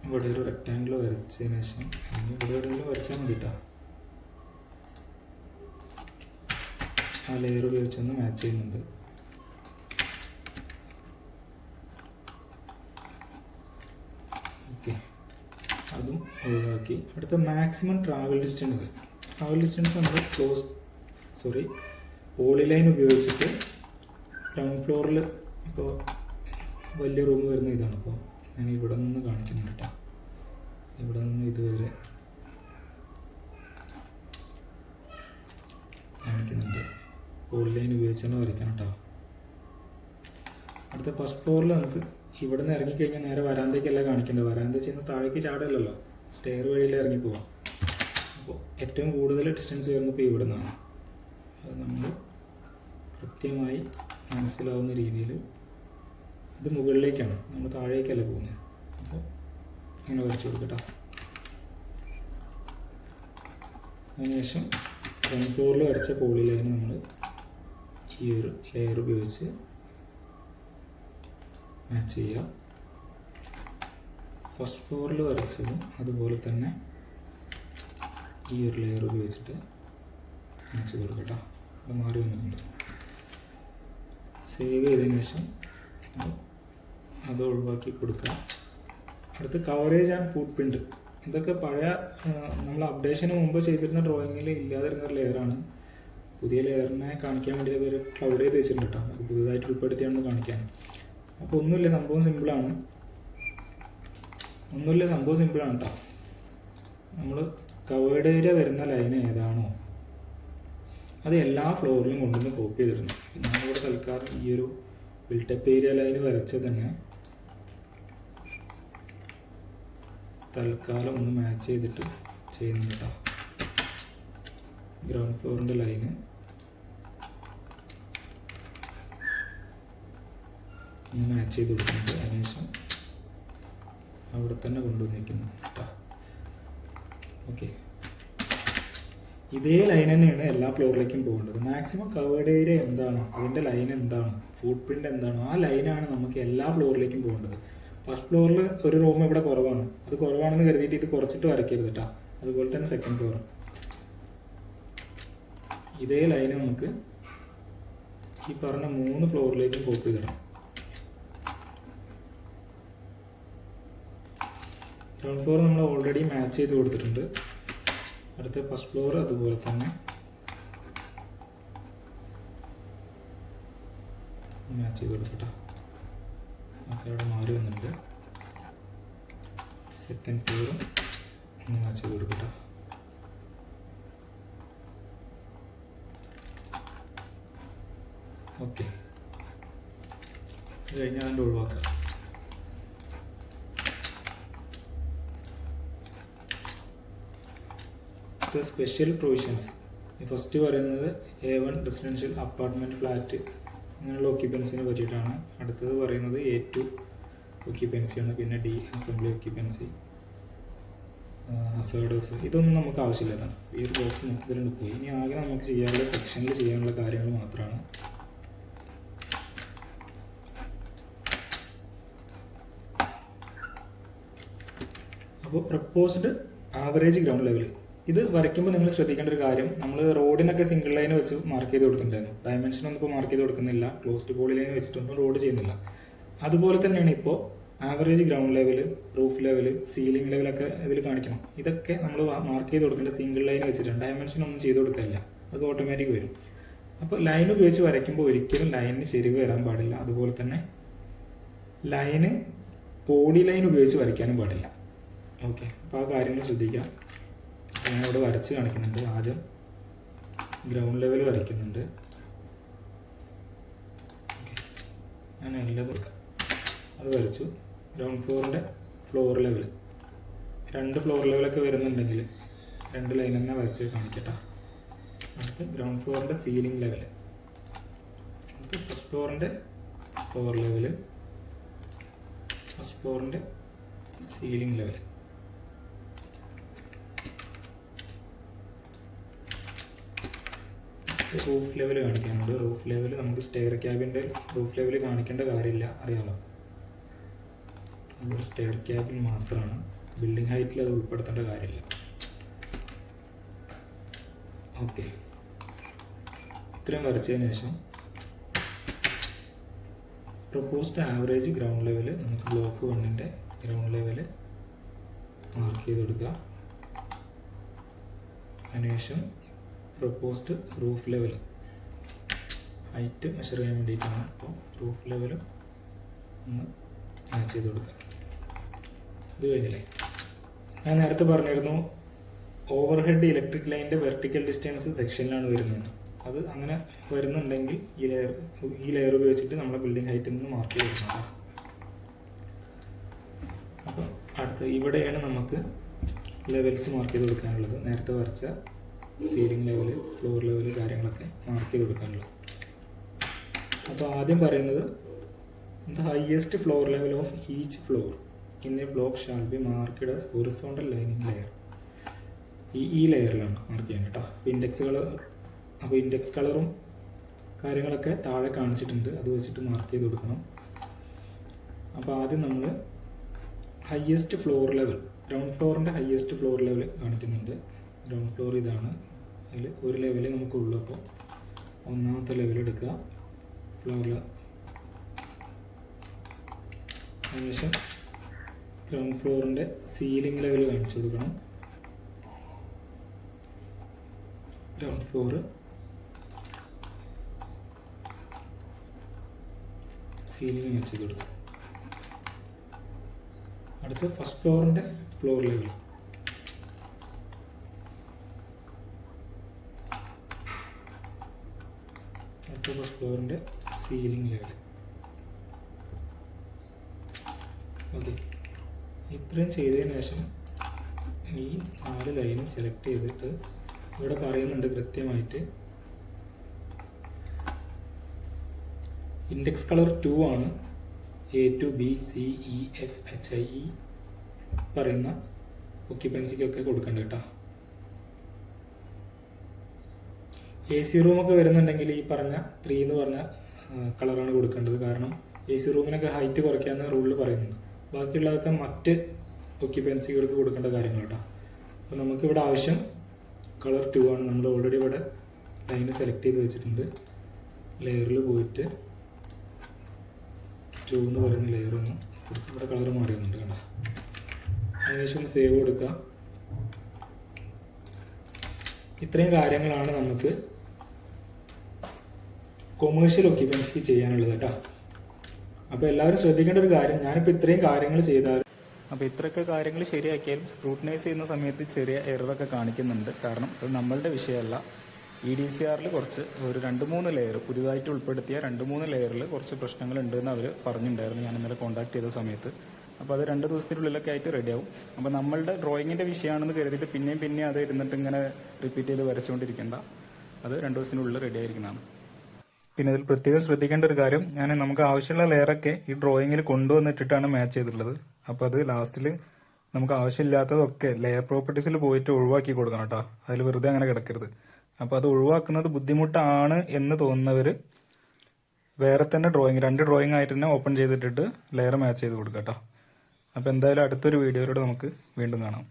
ഇവിടെ ഒരു റെക്റ്റാങ്കിൾ വരച്ചതിന് ശേഷം ഇവിടെ എവിടെയെങ്കിലും വരച്ചാൽ മതി കേട്ടോ. ആ ലെയർ ഉപയോഗിച്ചൊന്ന് മാച്ച് ചെയ്യുന്നുണ്ട്. ഓക്കെ, അതും ഒഴിവാക്കി. അടുത്ത maximum travel distance. Travel distance നമ്മൾ പോളി ലൈൻ ഉപയോഗിച്ചിട്ട് ഗ്രൗണ്ട് ഫ്ലോറിൽ ഇപ്പോൾ വലിയ റൂം വരുന്ന ഇതാണ്. അപ്പോൾ ഞാൻ ഇവിടെ നിന്ന് കാണിക്കുന്നുണ്ട് കേട്ടോ. ഇവിടെ നിന്ന് ഇതുവരെ കാണിക്കുന്നുണ്ട്. പോളി ലൈൻ ഉപയോഗിച്ച് തന്നെ വരയ്ക്കണം കേട്ടോ. അടുത്ത ഫസ്റ്റ് ഫ്ലോറിൽ നമുക്ക് ഇവിടെ നിന്ന് ഇറങ്ങിക്കഴിഞ്ഞാൽ നേരെ വരാന്തയ്ക്കല്ല കാണിക്കേണ്ടത്. വരാന്ത ചെയ്യുന്ന താഴേക്ക് ചാടല്ലല്ലോ, സ്റ്റെയർ വഴിയിൽ ഇറങ്ങി പോവാം. അപ്പോൾ ഏറ്റവും കൂടുതൽ ഡിസ്റ്റൻസ് വരുന്നപ്പോൾ ഇവിടെ നിന്നാണ്. അത് നമ്മൾ കൃത്യമായി മനസ്സിലാവുന്ന രീതിയിൽ, ഇത് മുകളിലേക്കാണ്, നമ്മൾ താഴേക്കല്ല പോകുന്നത്. അപ്പോൾ ഇങ്ങനെ വരച്ചു കൊടുക്കട്ടോ. അതിനുശേഷം ഗ്രൗണ്ട് ഫ്ലോറിൽ വരച്ച പോളി ലൈൻ നമ്മൾ ഈ ഒരു ലെയർ ഉപയോഗിച്ച് മാച്ച് ചെയ്യുക. ഫസ്റ്റ് ഫ്ലോറിൽ വരച്ചതും അതുപോലെ തന്നെ ഈ ഒരു ലെയർ ഉപയോഗിച്ചിട്ട് മാച്ച് ചെയ്ത് കൊടുക്കട്ടോ. അത് മാറി വന്നിട്ടുണ്ട്. സേവ് ചെയ്തതിന് ശേഷം അത് ഒഴിവാക്കി കൊടുക്കുക. അടുത്ത് കവറേജ് ആൻഡ് ഫുട് പ്രിൻറ്റ്. ഇതൊക്കെ പഴയ നമ്മൾ അപ്ഡേഷന് മുമ്പ് ചെയ്തിരുന്ന ഡ്രോയിങ്ങിൽ ഇല്ലാതിരുന്ന ഒരു ലെയറാണ്. പുതിയ ലെയറിനെ കാണിക്കാൻ വേണ്ടി ഒരു ക്ലൗഡ് ചെയ്ത് വെച്ചിട്ടുണ്ട് കേട്ടോ. നമുക്ക് പുതുതായിട്ട് ഉൾപ്പെടുത്തിയാണെന്ന് കാണിക്കാൻ. അപ്പോൾ ഒന്നുമില്ല, സംഭവം സിമ്പിളാണ്. ഒന്നുമില്ല, സംഭവം സിമ്പിളാണ് കേട്ടോ. നമ്മൾ കവേർഡ് ഏരിയ വരുന്ന ലൈൻ ഏതാണോ അത് എല്ലാ ഫ്ലോറിലും കൊണ്ടുവന്ന് കോപ്പി ചെയ്തിടണം. ഞാനിവിടെ തൽക്കാലം ഈ ഒരു ബിൽട്ടപ്പ് ഏരിയ ലൈൻ വരച്ചത് തന്നെ തൽക്കാലം ഒന്ന് മാച്ച് ചെയ്തിട്ട് ചെയ്യുന്നുണ്ട് കേട്ടോ. ഗ്രൗണ്ട് ഫ്ലോറിൻ്റെ ലൈന് ഒന്ന് മാച്ച് ചെയ്ത് കൊടുക്കുന്നുണ്ട്. അതിനുശേഷം അവിടെ തന്നെ കൊണ്ടുവന്നിരിക്കുന്നു കേട്ടോ. ഓക്കെ, ഇതേ ലൈൻ തന്നെയാണ് എല്ലാ ഫ്ലോറിലേക്കും പോകേണ്ടത്. മാക്സിമം കവേർഡ് ഏരിയ എന്താണോ അതിൻ്റെ ലൈൻ എന്താണോ ഫുട് പ്രിൻ്റ് എന്താണോ ആ ലൈനാണ് നമുക്ക് എല്ലാ ഫ്ലോറിലേക്കും പോകേണ്ടത്. ഫസ്റ്റ് ഫ്ലോറിൽ ഒരു റൂം ഇവിടെ കുറവാണ്, അത് കുറവാണെന്ന് കരുതിയിട്ട് ഇത് കുറച്ചിട്ട് വരയ്ക്കരുത് കേട്ടോ. അതുപോലെ തന്നെ സെക്കൻഡ് ഫ്ലോർ ഇതേ ലൈന് നമുക്ക് ഈ പറഞ്ഞ 3 ഫ്ലോറിലേക്കും കോപ്പി ചെയ്തിടാം. ഗ്രൗണ്ട് ഫ്ലോർ നമ്മൾ ഓൾറെഡി മാച്ച് ചെയ്ത് കൊടുത്തിട്ടുണ്ട്. അടുത്ത ഫസ്റ്റ് ഫ്ലോർ അതുപോലെ തന്നെ മാച്ച് ചെയ്ത് കൊടുക്കട്ടെ. ഒക്കെ അവിടെ മാറി വന്നിട്ടുണ്ട്. സെക്കൻഡ് ഫ്ലോറും മാച്ച് ചെയ്ത് കൊടുക്കട്ടെ. ഓക്കെ, ഇത് കഴിഞ്ഞാൽ അതിൻ്റെ ഒഴിവാക്കാം. സ്പെഷ്യൽ പ്രൊവിഷൻസ് ഫസ്റ്റ് പറയുന്നത് A1 റെസിഡൻഷ്യൽ അപ്പാർട്ട്മെൻറ്റ് ഫ്ലാറ്റ് അങ്ങനെയുള്ള ഓക്യുപ്പൻസിനെ പറ്റിയിട്ടാണ്. അടുത്തത് പറയുന്നത് A2 ഓക്യുപ്പൻസിയാണ്. പിന്നെ D അസംബ്ലി ഓക്യുപ്പൻസി, അസേർഡേഴ്സ്, ഇതൊന്നും നമുക്ക് ആവശ്യമില്ലതാണ്. ഈ ഒരു ബോക്സ് മൊത്തത്തിലുണ്ട് പോയി. ഇനി ആകെ നമുക്ക് ചെയ്യാനുള്ള സെക്ഷനിൽ ചെയ്യാനുള്ള കാര്യങ്ങൾ മാത്രമാണ്. അപ്പോൾ പ്രപ്പോസ്ഡ് ആവറേജ് ഗ്രൗണ്ട് ലെവൽ ഇത് വരയ്ക്കുമ്പോൾ നിങ്ങൾ ശ്രദ്ധിക്കേണ്ട ഒരു കാര്യം, നമ്മൾ റോഡിനൊക്കെ സിംഗിൾ ലൈൻ വെച്ച് മാർക്ക് ചെയ്ത് കൊടുത്തിട്ടുണ്ടായിരുന്നു. ഡയമെൻഷനൊന്നും ഇപ്പോൾ മാർക്ക് ചെയ്ത് കൊടുക്കുന്നില്ല, ക്ലോസ്ഡ് പോളി ലൈൻ വെച്ചിട്ടൊന്നും റോഡ് ചെയ്യുന്നില്ല. അതുപോലെ തന്നെയാണ് ഇപ്പോൾ average ground level, roof level, ceiling ലെവലൊക്കെ ഇതിൽ കാണിക്കണം. ഇതൊക്കെ നമ്മൾ മാർക്ക് ചെയ്ത് കൊടുക്കേണ്ട സിംഗിൾ ലൈൻ വെച്ചിട്ടുണ്ട്. ഡയമെൻഷനൊന്നും ചെയ്ത് കൊടുക്കില്ല, അത് ഓട്ടോമാറ്റിക് വരും. അപ്പോൾ ലൈൻ ഉപയോഗിച്ച് വരയ്ക്കുമ്പോൾ ഒരിക്കലും ലൈനിന് ചെരിവ് വരാൻ പാടില്ല. അതുപോലെ തന്നെ ലൈന് പോളി ലൈൻ ഉപയോഗിച്ച് വരയ്ക്കാനും പാടില്ല. ഓക്കെ, അപ്പോൾ ആ കാര്യങ്ങൾ ശ്രദ്ധിക്കാം. ഞാനിവിടെ വരച്ച് കാണിക്കുന്നുണ്ട്. ആദ്യം ഗ്രൗണ്ട് ലെവൽ വരയ്ക്കുന്നുണ്ട്. ഓക്കെ, ഞാൻ എല്ലാം കൊടുക്കാം. അത് വരച്ചു. ഗ്രൗണ്ട് ഫ്ലോറിൻ്റെ ഫ്ലോർ ലെവൽ 2 ഫ്ലോർ ലെവലൊക്കെ വരുന്നുണ്ടെങ്കിൽ 2 ലൈൻ തന്നെ വരച്ച് കാണിക്കട്ടെ. അടുത്ത് ഗ്രൗണ്ട് ഫ്ലോറിൻ്റെ സീലിംഗ് ലെവൽ, അടുത്ത് ഫസ്റ്റ് ഫ്ലോറിൻ്റെ ഫ്ലോർ ലെവൽ, ഫസ്റ്റ് ഫ്ലോറിൻ്റെ സീലിംഗ് ലെവൽ. റൂഫ് ലെവൽ കാണിക്കാനുണ്ട്. റൂഫ് ലെവൽ നമുക്ക് സ്റ്റെയർ ക്യാബിൻ്റെ റൂഫ് ലെവൽ കാണിക്കേണ്ട കാര്യമില്ല, അറിയാലോ. അതൊരു സ്റ്റെയർ ക്യാബിൻ മാത്രമാണ്, ബിൽഡിംഗ് ഹൈറ്റിൽ അത് ഉൾപ്പെടുത്തേണ്ട കാര്യമില്ല. ഓക്കെ, ഇത്രയും വരച്ചതിന് ശേഷം പ്രൊപ്പോസ്ഡ് ആവറേജ് ഗ്രൗണ്ട് ലെവൽ നമുക്ക് ബ്ലോക്ക് 1ൻ്റെ ഗ്രൗണ്ട് ലെവൽ മാർക്ക് ചെയ്ത് കൊടുക്കുക. അതിനുശേഷം proposed roof level height measure ചെയ്യാൻ വേണ്ടിയിട്ടാണ്. അപ്പോൾ റൂഫ് ലെവലും ഒന്ന് മാച്ച് ചെയ്ത് കൊടുക്കുക. ഇത് കഴിഞ്ഞില്ലേ, ഞാൻ നേരത്തെ പറഞ്ഞിരുന്നു ഓവർ ഹെഡ് ഇലക്ട്രിക് ലൈനിൻ്റെ വെർട്ടിക്കൽ ഡിസ്റ്റൻസ് സെക്ഷനിലാണ് വരുന്നത്. അത് അങ്ങനെ വരുന്നുണ്ടെങ്കിൽ ഈ ലെയർ ഉപയോഗിച്ചിട്ട് നമ്മളെ ബിൽഡിംഗ് ഹൈറ്റിൽ നിന്ന് മാർക്ക് ചെയ്ത് കൊടുക്കണം. അപ്പോൾ അടുത്ത് ഇവിടെയാണ് നമുക്ക് ലെവൽസ് മാർക്ക് ചെയ്ത് കൊടുക്കാനുള്ളത്. നേരത്തെ വരച്ച സീലിംഗ് ലെവൽ, ഫ്ലോർ ലെവൽ കാര്യങ്ങളൊക്കെ മാർക്ക് ചെയ്ത് കൊടുക്കാനുള്ളത്. അപ്പോൾ ആദ്യം പറയുന്നത് the highest floor level of each floor in A block shall be marked as horizontal lining layer. ഈ ലെയറിലാണ് മാർക്ക് ചെയ്യേണ്ടത് കേട്ടോ. അപ്പോൾ ഇൻഡെക്സ് കളറും കാര്യങ്ങളൊക്കെ താഴെ കാണിച്ചിട്ടുണ്ട്, അത് വെച്ചിട്ട് മാർക്ക് ചെയ്ത് കൊടുക്കണം. അപ്പോൾ ആദ്യം നമ്മൾ ഹയസ്റ്റ് ഫ്ലോർ ലെവൽ, ഗ്രൗണ്ട് ഫ്ലോറിൻ്റെ ഹയസ്റ്റ് ഫ്ലോർ ലെവൽ കാണിക്കുന്നുണ്ട്. ഗ്രൗണ്ട് ഫ്ലോർ ഇതാണ്, അതിൽ ഒരു ലെവൽ നമുക്കുള്ളൂ. അപ്പോൾ 1ാമത്തെ ലെവൽ എടുക്കുക ഫ്ലോറിൽ. അതിനുശേഷം ഗ്രൗണ്ട് ഫ്ലോറിൻ്റെ സീലിംഗ് ലെവൽ കാണിച്ചു കൊടുക്കണം. ഗ്രൗണ്ട് ഫ്ലോർ സീലിംഗ് വെച്ച് കൊടുക്കും. അടുത്ത് ഫസ്റ്റ് ഫ്ലോറിൻ്റെ ഫ്ലോർ ലെവൽ. അടുത്ത ഫസ്റ്റ് ഫ്ലോറിൻ്റെ സീലിംഗ് ലെവൽ. ഓക്കെ, ഇത്രയും ചെയ്തതിന് ശേഷം ഈ 4 ലൈനും സെലക്ട് ചെയ്തിട്ട് ഇവിടെ പറയുന്നുണ്ട് കൃത്യമായിട്ട് ഇൻഡെക്സ് കളർ 2 ആണ്. A to B C E F H I E പറയുന്ന ഒക്യുപ്പൻസിക്കൊക്കെ കൊടുക്കണ്ട കേട്ടോ. AC റൂമൊക്കെ വരുന്നുണ്ടെങ്കിൽ ഈ പറഞ്ഞ 3 എന്ന് പറഞ്ഞ കളറാണ് കൊടുക്കേണ്ടത്. കാരണം AC റൂമിനൊക്കെ ഹൈറ്റ് കുറയ്ക്കാമെന്ന് റൂളിൽ പറയുന്നുണ്ട്. ബാക്കിയുള്ളതൊക്കെ മറ്റ് ഒക്യുപ്പൻസികൾക്ക് കൊടുക്കേണ്ട കാര്യങ്ങൾ കേട്ടോ. അപ്പോൾ നമുക്കിവിടെ ആവശ്യം കളർ 2 ആണ്. നമ്മൾ ഓൾറെഡി ഇവിടെ ലൈന് സെലക്ട് ചെയ്ത് വെച്ചിട്ടുണ്ട്. ലെയറിൽ പോയിട്ട് 2 എന്ന് പറയുന്ന ലെയർ ഒന്ന് കൊടുത്ത് ഇവിടെ കളർ മാറി വന്നിട്ട് കേട്ടോ. അതിനുശേഷം ഒന്ന് സേവ് കൊടുക്കുക. ഇത്രയും കാര്യങ്ങളാണ് നമുക്ക് കൊമേഴ്ഷ്യൽ ഒക്യുപ്പൻസിക്ക് ചെയ്യാനുള്ളത് കേട്ടോ. അപ്പോൾ എല്ലാവരും ശ്രദ്ധിക്കേണ്ട ഒരു കാര്യം, ഞാനിപ്പോൾ ഇത്രയും കാര്യങ്ങൾ ചെയ്താൽ, അപ്പോൾ ഇത്രയൊക്കെ കാര്യങ്ങൾ ശരിയാക്കിയാലും സ്ക്രൂട്ടനൈസ് ചെയ്യുന്ന സമയത്ത് ചെറിയ എററൊക്കെ കാണിക്കുന്നുണ്ട്. കാരണം അത് നമ്മളുടെ വിഷയമല്ല. EDCRൽ കുറച്ച് ഒരു 2-3 ലെയർ പുതിയതായിട്ട് ഉൾപ്പെടുത്തിയ 2-3 ലെയറിൽ കുറച്ച് പ്രശ്നങ്ങളുണ്ട് എന്ന് അവർ പറഞ്ഞിട്ടുണ്ടായിരുന്നു ഞാൻ ഇന്നലെ കോൺടാക്ട് ചെയ്ത സമയത്ത്. അപ്പോൾ അത് 2 ദിവസത്തിനുള്ളിലൊക്കെ ആയിട്ട് റെഡിയാവും. അപ്പോൾ നമ്മളുടെ ഡ്രോയിങ്ങിൻ്റെ വിഷയമാണെന്ന് കരുതിയിട്ട് പിന്നെയും അത് ഇരുന്നിട്ട് ഇങ്ങനെ റിപ്പീറ്റ് ചെയ്ത് വരച്ചുകൊണ്ടിരിക്കേണ്ട. അത് 2 ദിവസത്തിനുള്ളിൽ റെഡി ആയിരിക്കുന്നതാണ്. പിന്നെ ഇതിൽ പ്രത്യേകം ശ്രദ്ധിക്കേണ്ട ഒരു കാര്യം, നമുക്ക് ആവശ്യമുള്ള ലെയറൊക്കെ ഈ ഡ്രോയിങ്ങിൽ കൊണ്ടുവന്നിട്ടിട്ടാണ് മാച്ച് ചെയ്തിട്ടുള്ളത്. അപ്പോൾ അത് ലാസ്റ്റിൽ നമുക്ക് ആവശ്യമില്ലാത്തതൊക്കെ ലെയർ പ്രോപ്പർട്ടീസിൽ പോയിട്ട് ഒഴിവാക്കി കൊടുക്കണം കേട്ടോ. അതിൽ വെറുതെ അങ്ങനെ കിടക്കരുത്. അപ്പോൾ അത് ഒഴിവാക്കുന്നത് ബുദ്ധിമുട്ടാണ് എന്ന് തോന്നുന്നവർ വേറെ തന്നെ 2 ഡ്രോയിങ് ആയിട്ട് തന്നെ ഓപ്പൺ ചെയ്തിട്ടിട്ട് ലെയർ മാച്ച് ചെയ്ത് കൊടുക്കാം കേട്ടോ. അപ്പോൾ എന്തായാലും അടുത്തൊരു വീഡിയോയിലൂടെ നമുക്ക് വീണ്ടും കാണാം.